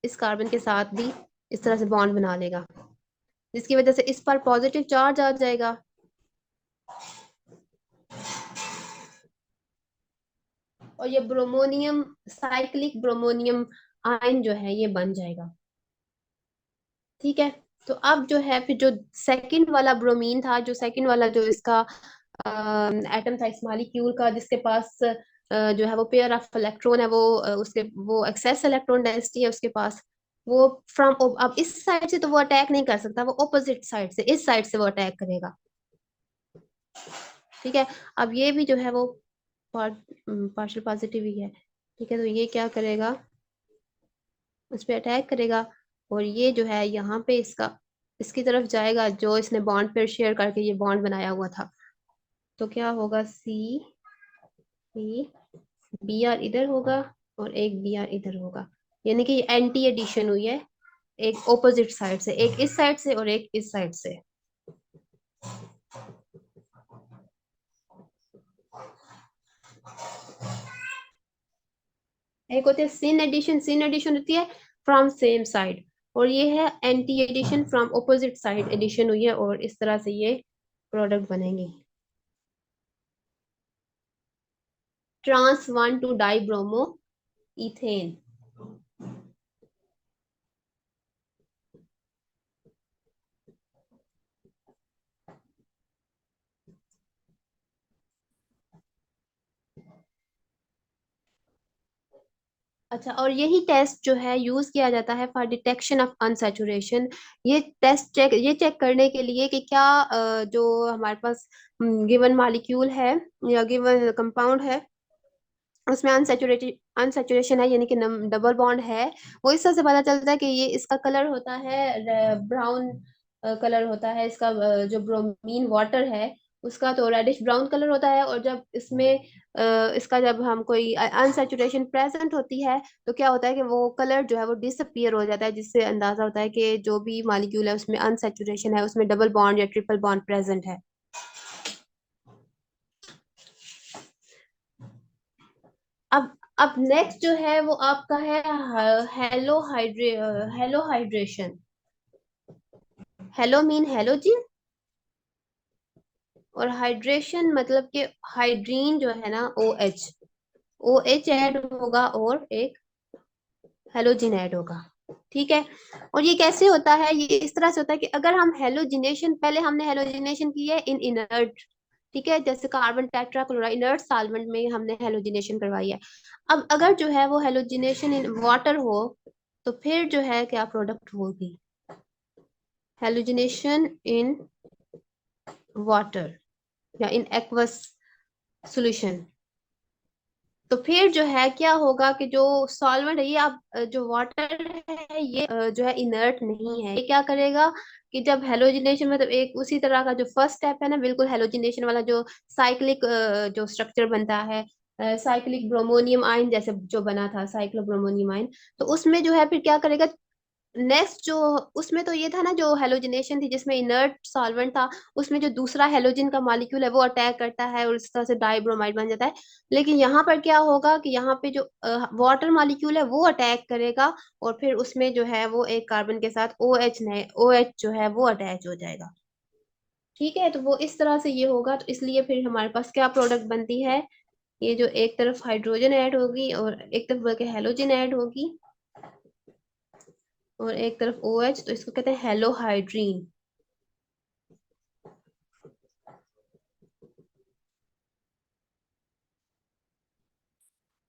Speaker 1: इस कार्बन के साथ भी इस तरह से बॉन्ड बना लेगा, जिसकी वजह से इस पर पॉजिटिव चार्ज आ जाएगा। और ये ब्रोमोनियम, साइक्लिक ब्रोमोनियम आयन जो है ये बन जाएगा। ठीक है। तो अब जो है फिर जो सेकंड वाला ब्रोमीन था, जो सेकंड वाला जो इसका एटम था इस मॉलिक्यूल का, जिसके पास जो है वो पेयर ऑफ इलेक्ट्रॉन है, वो उसके वो एक्सेस इलेक्ट्रॉन डेंसिटी है उसके पास। वो फ्रॉम, अब इस साइड से तो वो अटैक नहीं कर सकता, वो ऑपोजिट साइड से, इस साइड से वो अटैक करेगा। ठीक है। अब ये भी जो है वो पार्शियल पॉजिटिव ही है। ठीक है। तो ये क्या करेगा, उस पर अटैक करेगा, और ये जो है यहाँ पे इसका इसकी तरफ जाएगा, जो इसने बॉन्ड पेयर शेयर करके ये बॉन्ड बनाया हुआ था। तो क्या होगा, सी सी, बी आर इधर होगा और एक बी आर इधर होगा, यानी कि एंटी एडिशन हुई है, एक ऑपोजिट साइड से, एक इस साइड से और एक इस साइड से। एक होती है सिन एडिशन, सिन एडिशन होती है फ्रॉम सेम साइड, और ये है anti addition from opposite side, addition हुई है, और इस तरह से ये प्रोडक्ट बनेंगे। Trans one two dibromoethane. अच्छा, और यही टेस्ट जो है यूज किया जाता है फॉर डिटेक्शन ऑफ अनसैचुरेशन। ये टेस्ट ये चेक करने के लिए कि क्या जो हमारे पास गिवन मॉलिक्यूल है या गिवन कंपाउंड है उसमें अनसैचुरेटेड अनसैचुरेशन है, यानी कि डबल बॉन्ड है। वो इस तरह से पता चलता है कि ये इसका कलर होता है ब्राउन कलर होता है इसका, जो ब्रोमीन वाटर है उसका तो रेडिश ब्राउन कलर होता है। और जब इसमें इसका जब हम कोई अनसैचुरेशन प्रेजेंट होती है तो क्या होता है कि वो कलर जो है वो डिसअपियर हो जाता है, जिससे अंदाजा होता है कि जो भी मॉलिक्यूल है उसमें अनसैचुरेशन है, उसमें डबल बॉन्ड या ट्रिपल बॉन्ड प्रेजेंट है। अब नेक्स्ट जो है वो आपका है halo hydration. Halo mean halogen, और हाइड्रेशन मतलब कि हाइड्रीन जो है ना, O H, O H add होगा और एक हेलोजन ऐड होगा। ठीक है। और ये कैसे होता है, ये इस तरह से होता है कि अगर हम हेलोजिनेशन, पहले हमने हेलोजिनेशन की है इन इनर्ट, ठीक है, जैसे कार्बन टेट्राक्लोराइड इनर्ट सॉल्वेंट में हमने हेलोजिनेशन करवाई है। अब अगर जो है वो हेलोजिनेशन इन वाटर हो तो फिर जो है क्या प्रोडक्ट होगी, हेलोजिनेशन इन वाटर या इन एक्वस सॉल्यूशन। तो फिर जो है क्या होगा कि जो सॉल्वेंट है ये, अब जो वाटर है ये जो है इनर्ट नहीं है, ये क्या करेगा कि जब हेलोजिनेशन, मतलब एक उसी तरह का जो फर्स्ट स्टेप है ना, बिल्कुल हेलोजिनेशन वाला जो साइक्लिक जो स्ट्रक्चर बनता है, साइक्लिक ब्रोमोनियम आयन जैसे जो बना था साइक्लो ब्रोमोनियम आयन, तो उसमें जो है फिर क्या करेगा, नेक्स्ट जो, उसमें तो ये था ना जो हेलोजिनेशन थी जिसमें इनर्ट सॉल्वेंट था, उसमें जो दूसरा हेलोजन का मॉलिक्यूल है वो अटैक करता है और इस तरह से डाइब्रोमाइड बन जाता है। लेकिन यहाँ पर क्या होगा कि यहाँ पे जो वाटर मॉलिक्यूल है वो अटैक करेगा, और फिर उसमें जो है वो एक कार्बन के साथ ओ एच ने ओ एच जो है वो अटैच हो जाएगा। ठीक है। तो वो इस तरह से ये होगा, तो इसलिए फिर हमारे पास क्या प्रोडक्ट बनती है, ये जो एक तरफ हाइड्रोजन ऐड होगी और एक तरफ बल्कि हेलोजन ऐड होगी और एक तरफ ओ एच, तो इसको कहते हैं हेलोहाइड्रीन।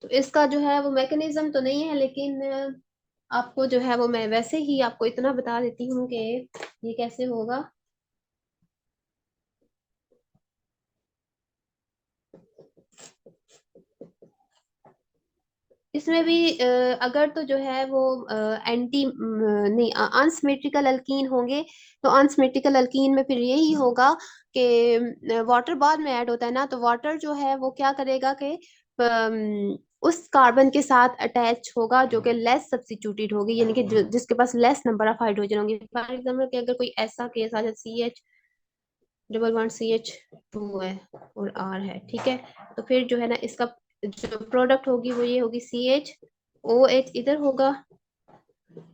Speaker 1: तो इसका जो है वो मैकेनिज्म तो नहीं है, लेकिन आपको जो है वो मैं वैसे ही आपको इतना बता देती हूँ कि ये कैसे होगा। इसमें भी अगर तो जो है वो एंटी नहीं अनसिमेट्रिकल अल्कीन होंगे, तो अनसिमेट्रिकल अल्कीन में फिर यही होगा कि वाटर बाद में ऐड होता है ना, तो वाटर जो है वो क्या करेगा कि उस कार्बन के साथ अटैच होगा जो कि लेस सब्स्टिट्यूटेड होगी, यानी कि जिसके पास लेस नंबर ऑफ हाइड्रोजन होंगे। फॉर एग्जाम्पल कि अगर कोई ऐसा केस आ जाए, C H double bond CH2 है और R है, ठीक है। तो फिर जो है ना इसका जो प्रोडक्ट होगी वो ये होगी CHOH इधर होगा,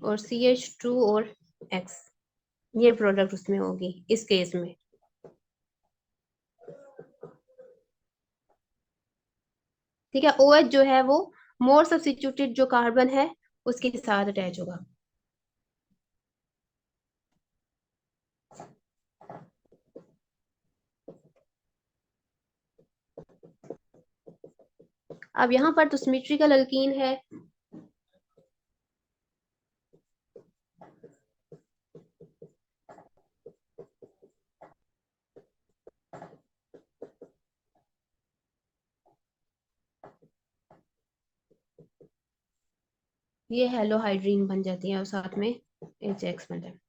Speaker 1: और CH2 और X, ये प्रोडक्ट उसमें होगी इस केस में। ठीक है, OH जो है वो मोर सब्स्टिट्यूटेड जो कार्बन है उसके साथ अटैच होगा। अब यहाँ पर तो सिमेट्रिकल अल्कीन है। ये हेलोहाइड्रीन बन जाती है और साथ में HX बन जाता है।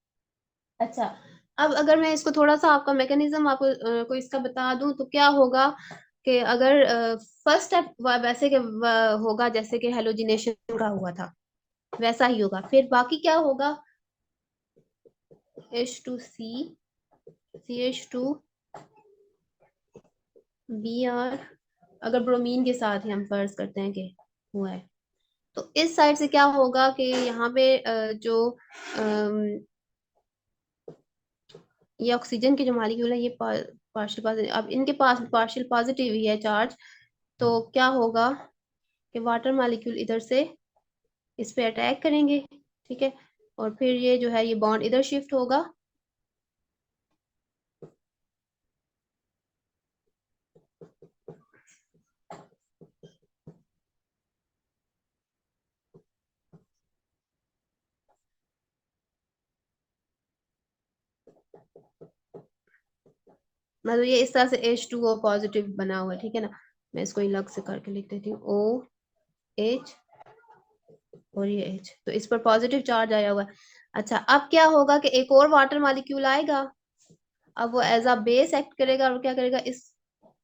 Speaker 1: अच्छा, अब अगर मैं इसको थोड़ा सा आपका मैकेनिज्म आपको को इसका बता दूं तो क्या होगा कि अगर फर्स्ट स्टेप वैसे के होगा जैसे कि हेलोजिनेशन का हुआ था, वैसा ही होगा। फिर बाकी क्या होगा, H2C CH2Br, अगर ब्रोमीन के साथ ही हम फर्ज करते हैं कि हुआ है, तो इस साइड से क्या होगा कि यहाँ पे जो ये ऑक्सीजन के जो मालिक्यूल है ये पार्शियल पॉजिटिव, अब इनके पास पार्शियल पॉजिटिव ही है चार्ज, तो क्या होगा कि वाटर मालिक्यूल इधर से इस पे अटैक करेंगे, ठीक है। और फिर ये जो है ये बॉन्ड इधर शिफ्ट होगा, मतलब ये इस तरह से H2O पॉजिटिव बना हुआ है, ठीक है ना। मैं इसको अलग से करके लिख देती हूँ, OH और ये H, तो इस पर पॉजिटिव चार्ज आया हुआ है। अच्छा, अब क्या होगा कि एक और वाटर मॉलिक्यूल आएगा, अब वो एज अ बेस एक्ट करेगा और क्या करेगा, इस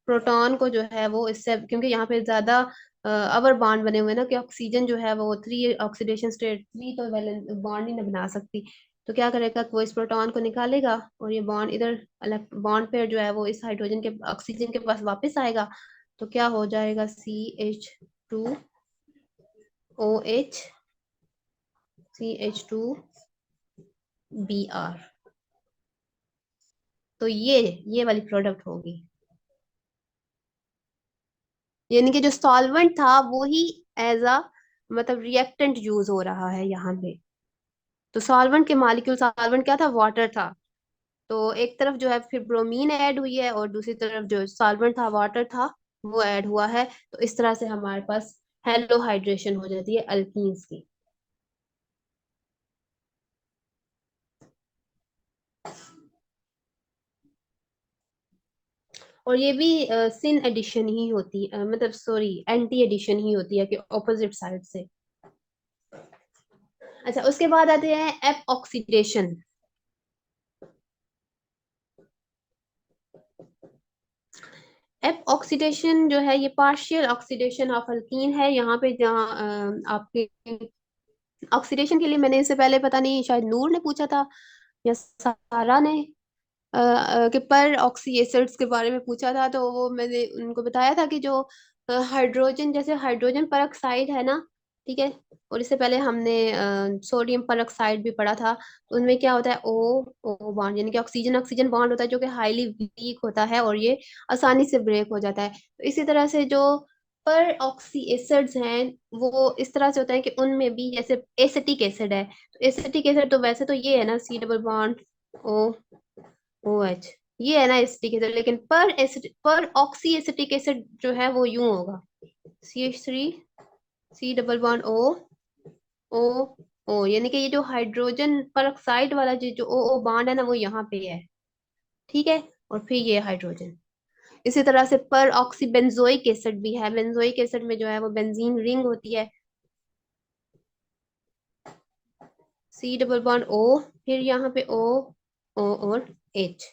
Speaker 1: प्रोटॉन को जो है वो इससे, क्योंकि यहाँ पे ज्यादा अवर बॉन्ड बने हुए हैं ना, कि ऑक्सीजन जो है वो 3 ऑक्सीडेशन स्टेट, 3 तो वैलेंस बॉन्ड ही ना बना सकती, तो क्या करेगा कि वो इस प्रोटॉन को निकालेगा और ये बॉन्ड इधर बॉन्ड पेयर जो है वो इस हाइड्रोजन के ऑक्सीजन के पास वापस आएगा, तो क्या हो जाएगा, CH2OH CH2Br, तो ये वाली प्रोडक्ट होगी। यानी कि जो सॉल्वेंट था वो ही एज अ मतलब रिएक्टेंट यूज हो रहा है यहाँ पे। तो सॉल्वेंट के मॉलिक्यूल, सॉल्वेंट क्या था, वाटर था, तो एक तरफ जो है फिर ब्रोमीन ऐड हुई है और दूसरी तरफ जो सॉल्वेंट था, वाटर था, वो ऐड हुआ है। तो इस तरह से हमारे पास हेलोहाइड्रेशन हो जाती है अल्कीन्स की। और ये भी सिन एडिशन ही होती मतलब सॉरी एंटी एडिशन ही होती है कि ऑपोजिट साइड से। अच्छा, उसके बाद आते हैं एप ऑक्सीडेशन। एप ऑक्सीडेशन जो है ये पार्शियल ऑक्सीडेशन ऑफ अल्कीन है। यहाँ पे जहाँ आपके ऑक्सीडेशन के लिए मैंने इससे पहले पता नहीं शायद नूर ने पूछा था या सारा ने कि पर ऑक्सी एसिड्स के बारे में पूछा था, तो वो मैंने उनको बताया था कि जो हाइड्रोजन, जैसे हाइड्रोजन परऑक्साइड है ना, ठीक है, और इससे पहले हमने सोडियम परऑक्साइड भी पढ़ा था, तो उनमें क्या होता है, ओ ओ बॉन्ड, यानी कि ऑक्सीजन ऑक्सीजन बॉन्ड होता है जो कि हाईली वीक होता है और ये आसानी से ब्रेक हो जाता है। तो इसी तरह से जो पर ऑक्सी एसिड्स हैं वो इस तरह से होता है कि उनमें भी जैसे एसिटिक एसिड है, तो एसिटिक एसिड तो वैसे तो ये है ना, C double bond O OH, ये है ना एसिटिक एसिड, लेकिन पर ऑक्सी एसिटिक एसिड जो है वो यूं होगा, CH3 C double bond O यानी कि ये जो हाइड्रोजन परऑक्साइड वाला जो O बॉन्ड है ना वो यहाँ पे है, ठीक है, और फिर ये हाइड्रोजन। इसी तरह से पर ऑक्सी बेंजोइक एसिड भी है, बेंजोइक एसिड में जो है वो बेंजीन रिंग होती है, C डबल बॉन्ड O, फिर यहाँ पे O और H,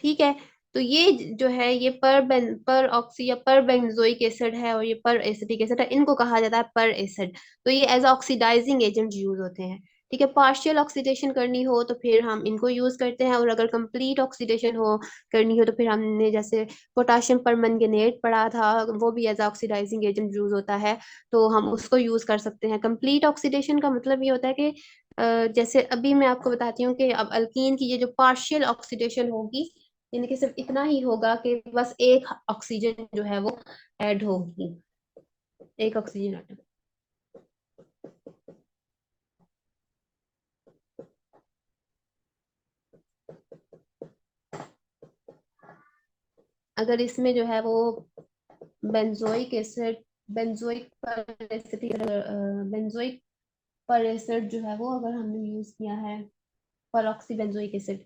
Speaker 1: ठीक है। तो ये जो है ये पर ऑक्सी या पर बेंजोइक एसिड है और ये पर एसिटिक एसिड है, इनको कहा जाता है पर एसिड। तो ये एज ऑक्सीडाइजिंग एजेंट यूज होते हैं। ठीक है, पार्शियल ऑक्सीडेशन करनी हो तो फिर हम इनको यूज करते हैं, और अगर कंप्लीट ऑक्सीडेशन हो करनी हो तो फिर हमने जैसे पोटाशियम परमंगनेट पढ़ा था, वो भी एज ऑक्सीडाइजिंग एजेंट यूज होता है, तो हम उसको यूज कर सकते हैं। कंप्लीट ऑक्सीडेशन का मतलब ये होता है कि जैसे अभी मैं आपको बताती हूँ कि अब अल्कीन की ये जो पार्शियल ऑक्सीडेशन होगी, यानी कि सिर्फ इतना ही होगा कि बस एक ऑक्सीजन जो है वो ऐड होगी, एक ऑक्सीजन आटम। अगर इसमें जो है वो benzoic acid, benzoic peracid, benzoic peracid जो है वो अगर हमने यूज किया है, peroxy benzoic acid,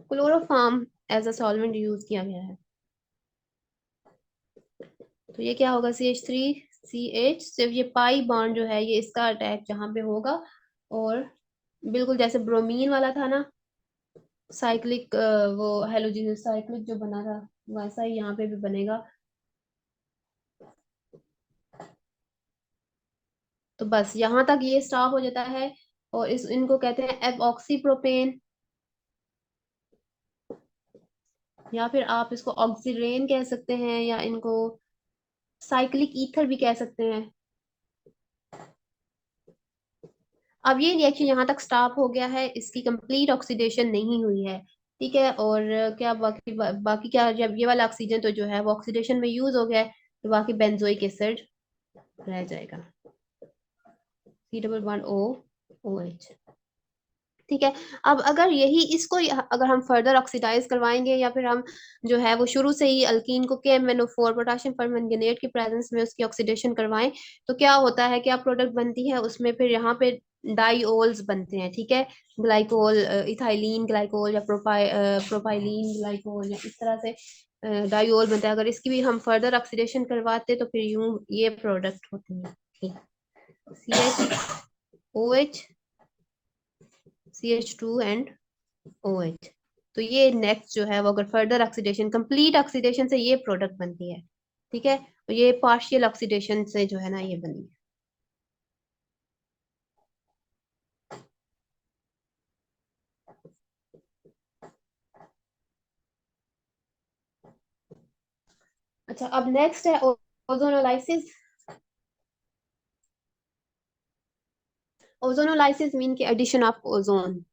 Speaker 1: chloroform as a solvent use किया गया है, तो ये क्या होगा, CH3CH, सिर्फ ये पाई बॉन्ड जो है ये इसका अटैक जहाँ पे होगा, और बिल्कुल जैसे ब्रोमीन वाला था ना, साइक्लिक, वो हेलोजन साइक्लिक जो बना था, वैसा ही यहाँ पे भी बनेगा। तो बस यहाँ तक ये स्टॉप हो जाता है, और इस इनको कहते हैं एबऑक्सी प्रोपेन, या फिर आप इसको ऑक्सीरेन कह सकते हैं, या इनको साइक्लिक ईथर भी कह सकते हैं। अब ये रिएक्शन यहाँ तक स्टॉप हो गया है, इसकी कंप्लीट ऑक्सीडेशन नहीं हुई है, ठीक है। और क्या बाकी बाकी क्या, जब ये वाला ऑक्सीजन तो जो है वो ऑक्सीडेशन में यूज हो गया है, तो बाकी बेंजोइक एसिड रह जाएगा, C+1O OH। ठीक है। अब अगर यही इसको अगर हम फर्दर ऑक्सीडाइज करवाएंगे, या फिर हम जो है वो शुरू से ही अल्कीन को KMnO4 पोटाशियम परमंगनेट की प्रेजेंस में उसकी ऑक्सीडेशन करवाएं, तो क्या होता है, क्या प्रोडक्ट बनती है उसमें, फिर यहाँ पे डाईओल्स बनते हैं, ठीक है। ग्लाइकोल, इथाइलिन ग्लाइकोल, या प्रोपाइलीन ग्लाइकोल, या इस तरह से डाईओल बनता है। अगर इसकी भी हम फर्दर ऑक्सीडेशन करवाते तो फिर यूं ये प्रोडक्ट होते हैं, ठीक। CH OH, CH2 and OH। तो ये नेक्स्ट जो है वो अगर फर्दर ऑक्सीडेशन, कंप्लीट ऑक्सीडेशन से ये प्रोडक्ट बनती है, ठीक है। और ये पार्शियल ऑक्सीडेशन से जो है ना ये बनी है। अच्छा, अब नेक्स्ट है ओजोनोलाइसिस। ओजोनोलाइसिस मीन के एडिशन ऑफ ओजोन।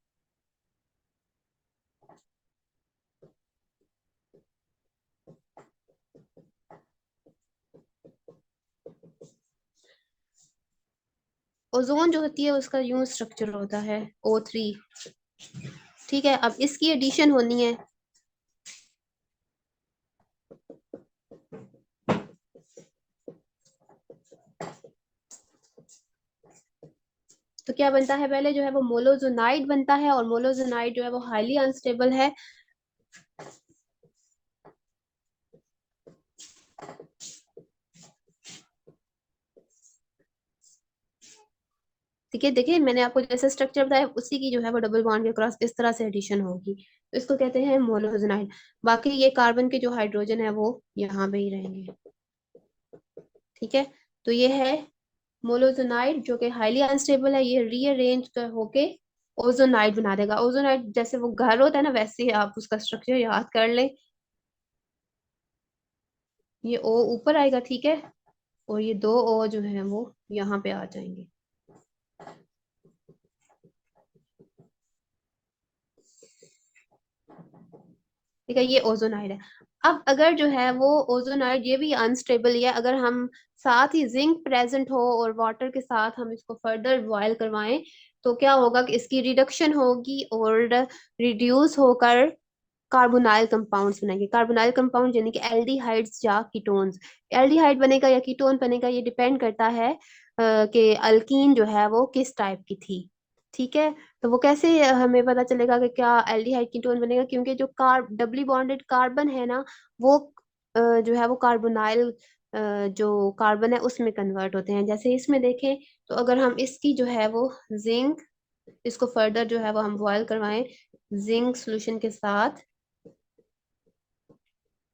Speaker 1: ओजोन जो होती है उसका यूं स्ट्रक्चर होता है O3, ठीक है। अब इसकी एडिशन होनी है, तो क्या बनता है, पहले जो है वो मोलोजोनाइड बनता है, और मोलोजोनाइड जो है वो हाईली अनस्टेबल है। ठीक है, देखिए मैंने आपको जैसे स्ट्रक्चर बताया उसी की जो है वो डबल बॉन्ड के क्रॉस इस तरह से एडिशन होगी, तो इसको कहते हैं मोलोजनाइड। बाकी ये कार्बन के जो हाइड्रोजन है वो यहाँ पे ही रहेंगे, ठीक है। तो ये है मोलोजनाइड जो कि हाईली अनस्टेबल है, ये रीअरेंज होके ओजोनाइड बना देगा। ओजोनाइड जैसे वो घर होता है ना, वैसे ही आप उसका स्ट्रक्चर याद कर लें। ये O ऊपर आएगा, ठीक है, और ये दो O जो है वो यहाँ पे आ जाएंगे। ठीक है, ये ओजोनाइड है। अब अगर जो है वो ओजोनाइड ये भी अनस्टेबल है, अगर हम साथ ही जिंक प्रेजेंट हो और वाटर के साथ हम इसको फर्दर बॉयल करवाएं, तो क्या होगा कि इसकी रिडक्शन होगी और रिड्यूस होकर कार्बोनाइल कंपाउंड्स बनेंगे। कार्बोनाइल कंपाउंड यानी कि एल्डिहाइड्स या कीटोन्स। एल्डिहाइड बनेगा या कीटोन बनेगा ये डिपेंड करता है कि अल्कीन जो है वो किस टाइप की थी, ठीक है। तो वो कैसे हमें पता चलेगा कि क्या एल्डिहाइड कीटोन बनेगा, क्योंकि जो डबली बॉन्डेड कार्बन है ना, वो जो है वो कार्बोनाइल जो कार्बन है उसमें कन्वर्ट होते हैं। जैसे इसमें देखें, तो अगर हम इसकी जो है वो जिंक, इसको फर्दर जो है वो हम बॉयल करवाएं, जिंक सोल्यूशन के साथ,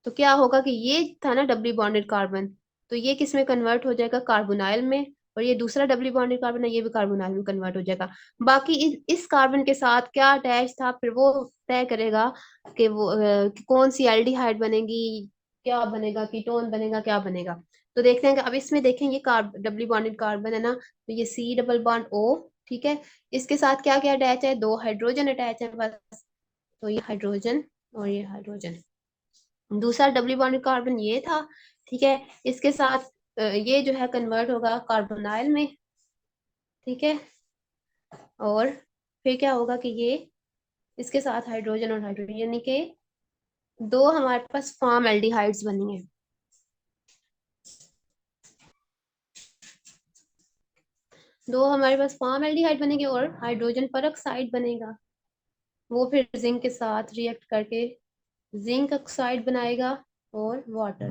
Speaker 1: तो क्या होगा कि ये था ना डबली बॉन्डेड कार्बन, तो ये किस में कन्वर्ट हो जाएगा, कार्बोनाइल में। और ये दूसरा डबली बॉन्डेड कार्बन है, ये भी कार्बोनाइल में कन्वर्ट हो जाएगा। बाकी इस कार्बन के साथ क्या अटैच था, फिर वो तय करेगा कि वो कि कौन सी एल्डिहाइड बनेगी, क्या बनेगा, कीटोन बनेगा, क्या बनेगा। तो देखते हैं कि अब इसमें देखें, ये डबली बॉन्डेड कार्बन है ना, तो ये सी डबल बॉन्ड ओ, ठीक है। इसके साथ क्या क्या अटैच है, दो हाइड्रोजन अटैच है बस। तो ये हाइड्रोजन और ये हाइड्रोजन। दूसरा डबली बॉन्डेड कार्बन ये था, ठीक है। इसके साथ ये जो है कन्वर्ट होगा कार्बोनाइल में, ठीक है। और फिर क्या होगा कि ये इसके साथ हाइड्रोजन और हाइड्रोजन, यानी कि दो हमारे पास फॉर्म एल्डिहाइड्स बनी है। दो हमारे पास फॉर्म एल्डिहाइड बनेंगे और हाइड्रोजन परऑक्साइड बनेगा। वो फिर जिंक के साथ रिएक्ट करके जिंक ऑक्साइड बनाएगा और वाटर।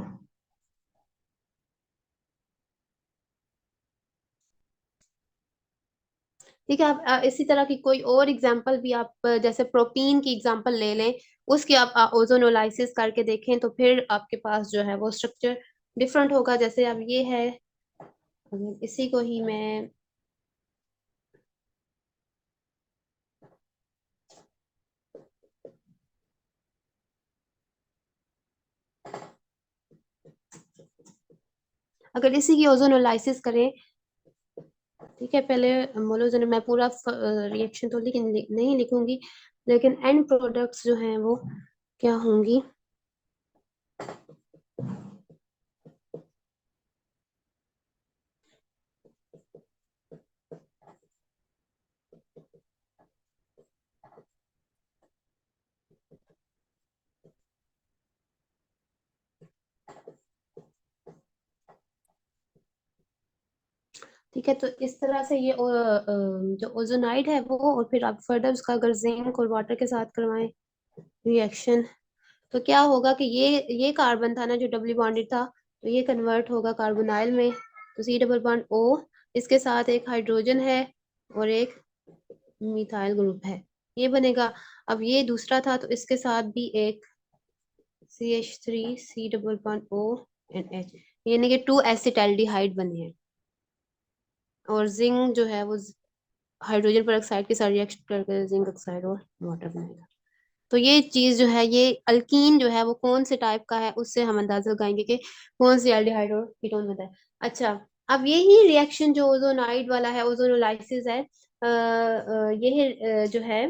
Speaker 1: ठीक है। आप इसी तरह की कोई और एग्जांपल भी आप जैसे प्रोटीन की एग्जांपल ले लें, उसकी आप ओजोनोलाइसिस करके देखें, तो फिर आपके पास जो है वो स्ट्रक्चर डिफरेंट होगा। जैसे अब ये है, इसी को ही मैं, अगर इसी की ओजोनोलाइसिस करें, ठीक है। पहले मोलोजन मैं पूरा रिएक्शन तो नहीं लिखूंगी, लेकिन एंड प्रोडक्ट्स जो हैं वो क्या होंगी। ठीक है, तो इस तरह से ये जो ओजोनाइड है वो, और फिर आप फर्दर उसका अगर जिंक और वाटर के साथ करवाएं रिएक्शन, तो क्या होगा कि ये कार्बन था ना जो डबली बॉन्डेड था, तो ये कन्वर्ट होगा कार्बोनाइल में। तो सी डबल बॉन्ड ओ, इसके साथ एक हाइड्रोजन है और एक मिथाइल ग्रुप है, ये बनेगा। अब ये दूसरा था, तो इसके साथ भी एक CH3 C double bond O and H, यानी कि टू एसिटाल्डिहाइड बने हैं। और जिंक जो है वो हाइड्रोजन पर के साथ रिएक्शन करके जिंक ऑक्साइड और वाटर बनेगा। तो ये चीज जो है, ये अल्कीन जो है वो कौन से टाइप का है, उससे हम अंदाजा लगाएंगे कि कौन सी एल्डिहाइड और कीटोन बनता है। अच्छा, अब यही रिएक्शन जो ओजोनाइड वाला है, ओजोनोलाइसिस है, यही जो है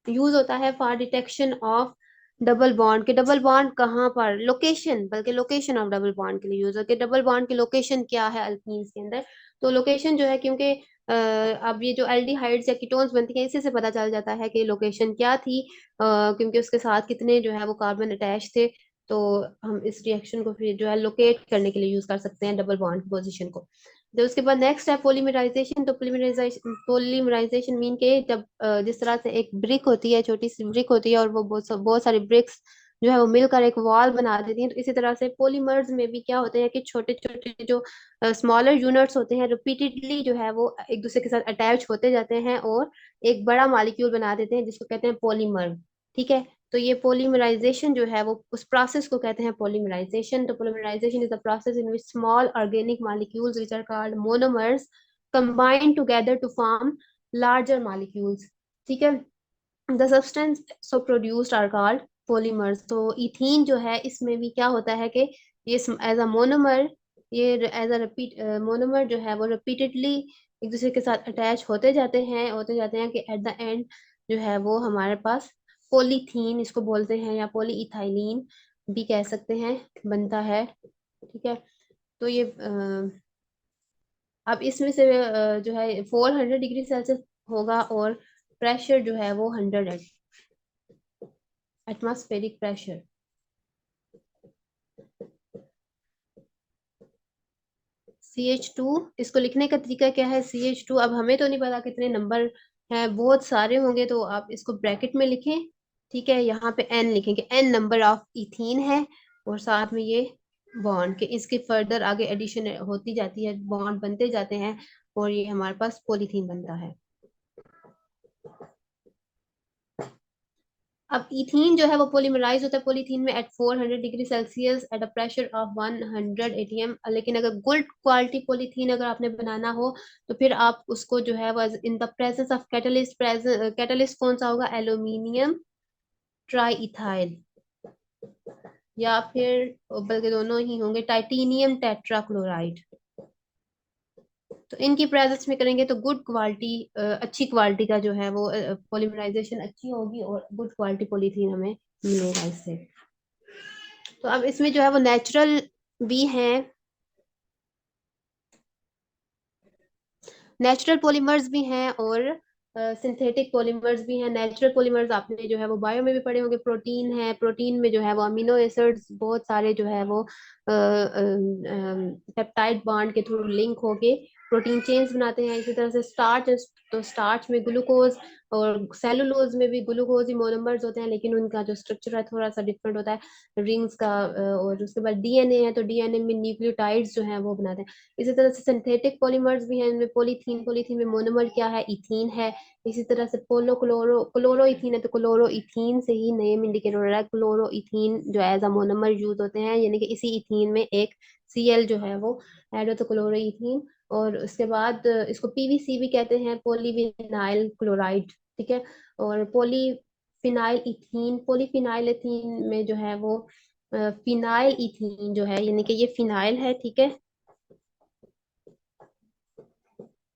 Speaker 1: यूज होता है for detection of double bond के। डबल बॉन्ड कहाँ पर, लोकेशन, बल्कि लोकेशन ऑफ डबल बॉन्ड के लिए यूज होता है। डबल बॉन्ड की लोकेशन क्या है अल्कीन्स के अंदर, तो लोकेशन जो है, क्योंकि अब ये जो एल्डिहाइड्स या कीटोन्स बनती हैं, इसी से पता चल जाता है कि लोकेशन क्या थी, क्योंकि उसके साथ कितने जो है वो कार्बन अटैच थे। तो हम इस रिएक्शन को फिर जो है लोकेट करने के लिए यूज कर सकते हैं डबल बॉन्ड की पोजीशन को। जो उसके बाद नेक्स्ट है पॉलीमराइजेशन। तो पॉलीमराइजेशन मीन के जब जिस तरह से एक ब्रिक होती है, छोटी सी ब्रिक होती है, और वो बहुत सारी ब्रिक्स जो है वो मिलकर एक वॉल बना देती हैं, तो इसी तरह से पॉलीमर्स में भी क्या होते हैं कि छोटे छोटे जो स्मॉलर यूनिट्स होते हैं, रिपीटेडली जो है वो एक दूसरे के साथ अटैच होते जाते हैं और एक बड़ा मॉलिक्यूल बना देते हैं, जिसको कहते हैं पॉलीमर। ठीक है। तो ये पॉलीमराइजेशन जो है वो उस प्रोसेस को कहते हैं पॉलीमराइजेशन। तो polymerization is the process in which small organic molecules which are called monomers combine together to form larger molecules। ठीक है। The substance so produced are called polymers. तो इथीन जो है, इसमें भी क्या होता है कि ये एज अ मोनोमर, ये एज अ रिपीट मोनोमर जो है वो रिपीटेडली एक दूसरे के साथ अटैच होते जाते हैं कि एट द एंड जो है वो हमारे पास पॉलीथीन इसको बोलते हैं, या पॉली इथाइलिन भी कह सकते हैं, बनता है। ठीक है। तो ये अब इसमें से जो है 400 डिग्री सेल्सियस होगा, और प्रेशर जो है वो 100 है, एटमॉस्फेरिक प्रेशर। CH2, इसको लिखने का तरीका क्या है, CH2, अब हमें तो नहीं पता कितने नंबर हैं, बहुत सारे होंगे, तो आप इसको ब्रैकेट में लिखें। ठीक है, यहाँ पे N लिखेंगे, N नंबर ऑफ इथीन है, और साथ में ये बॉन्ड के इसके फर्दर आगे एडिशन होती जाती है, बॉन्ड बनते जाते हैं, और ये हमारे पास पॉलीथीन बनता है। अब इथीन जो है वो पोलीमराइज होता है पॉलीथीन में at 400 degree Celsius at a pressure of 100 ATM. लेकिन अगर गुड क्वालिटी पॉलीथीन अगर आपने बनाना हो तो फिर आप उसको जो है वो इन the presence of catalyst, catalyst कौन सा होगा, एल्यूमिनियम ट्राई इथाइल, या फिर बल्कि दोनों ही होंगे, टाइटेनियम टेट्राक्लोराइड। तो इनकी प्रेजेंस में करेंगे तो गुड क्वालिटी, अच्छी क्वालिटी का जो है वो पॉलीमराइजेशन अच्छी होगी और गुड क्वालिटी पॉलीथीन हमें मिलेगा इससे। तो अब इसमें जो है वो नेचुरल भी हैं, नेचुरल पॉलीमर्स भी हैं और सिंथेटिक पॉलीमर्स भी हैं। नेचुरल पॉलीमर्स आपने जो है वो बायो में भी पढ़े होंगे, प्रोटीन है, प्रोटीन में जो है वो अमीनो एसिड्स बहुत सारे जो है वो पेप्टाइड बॉन्ड के थ्रू लिंक होके प्रोटीन चेन्स बनाते हैं। इसी तरह से स्टार्च, तो स्टार्च में ग्लूकोज और सेलुलोज में भी ग्लूकोज ही मोनोमर्स होते हैं, लेकिन उनका जो स्ट्रक्चर है थोड़ा सा डिफरेंट होता है रिंग्स का। और उसके बाद डीएनए है, तो डीएनए में न्यूक्लियोटाइड्स जो है वो बनाते हैं। इसी तरह से सिंथेटिक पॉलीमर्स भी हैं, इनमें पॉलीथीन, पॉलीथीन में मोनोमर क्या है, इथीन है। इसी तरह से पोलो क्लोरो क्लोरो इथीन है, तो क्लोरो इथीन से ही नेम इंडिकेट हो रहा है, क्लोरो इथीन जो एज अ मोनोमर यूज होते हैं, यानी कि इसी इथीन में एक सीएल जो है वो ऐड हो, तो क्लोरो इथीन। और उसके बाद इसको पीवीसी भी कहते हैं, पॉलीविनाइल क्लोराइड, ठीक है। और पॉलीफिनाइल इथीन, पॉलीफिनाइल इथीन में जो है वो फिनाइल इथीन जो है, यानी कि ये फिनाइल है, ठीक है।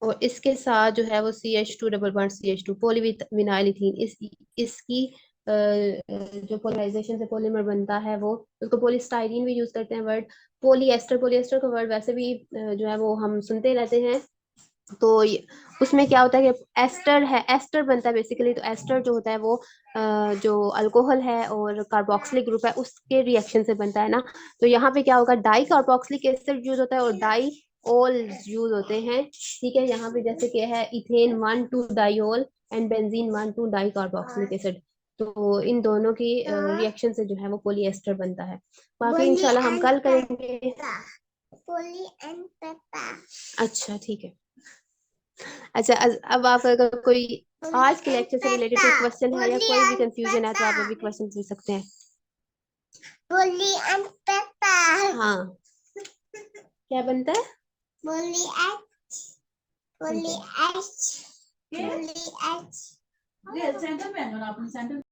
Speaker 1: और इसके साथ जो है वो CH2 double bond CH2, polyvinyl ethene, इसकी जो पोलराइजेशन से पॉलीमर बनता है वो, उसको पॉलीस्टाइरीन भी यूज करते हैं वर्ड। पॉलीएस्टर, पॉलीएस्टर का वर्ड वैसे भी जो है वो हम सुनते रहते हैं। तो उसमें क्या होता है कि एस्टर है, एस्टर बनता है बेसिकली। तो एस्टर जो होता है वो जो अल्कोहल है और कार्बोक्सिलिक ग्रुप है उसके रिएक्शन से बनता है ना। तो यहाँ पे क्या होगा, डाई कार्बोक्सिलिक एसिड यूज होता है और डाई ऑल यूज होते हैं, ठीक है। यहाँ पे जैसे कि है ethane 1,2 diol and benzene 1,2 di carboxylic acid. तो इन दोनों की रिएक्शन से जो है वो पॉलीएस्टर बनता है। बाकी इंशाल्लाह हम कल करेंगे। पोली एंड पेपर। अच्छा ठीक है। अच्छा अब आप अगर कोई आज के लेक्चर से रिलेटेड कोई क्वेश्चन है या कोई भी कंफ्यूजन है तो आप अभी क्वेश्चन पूछ सकते हैं। पोली एंड पेपर, हाँ क्या बनता है, पोली एच, पोली एच, पोली एच। सेंटर पे है ना, अपने सेंटर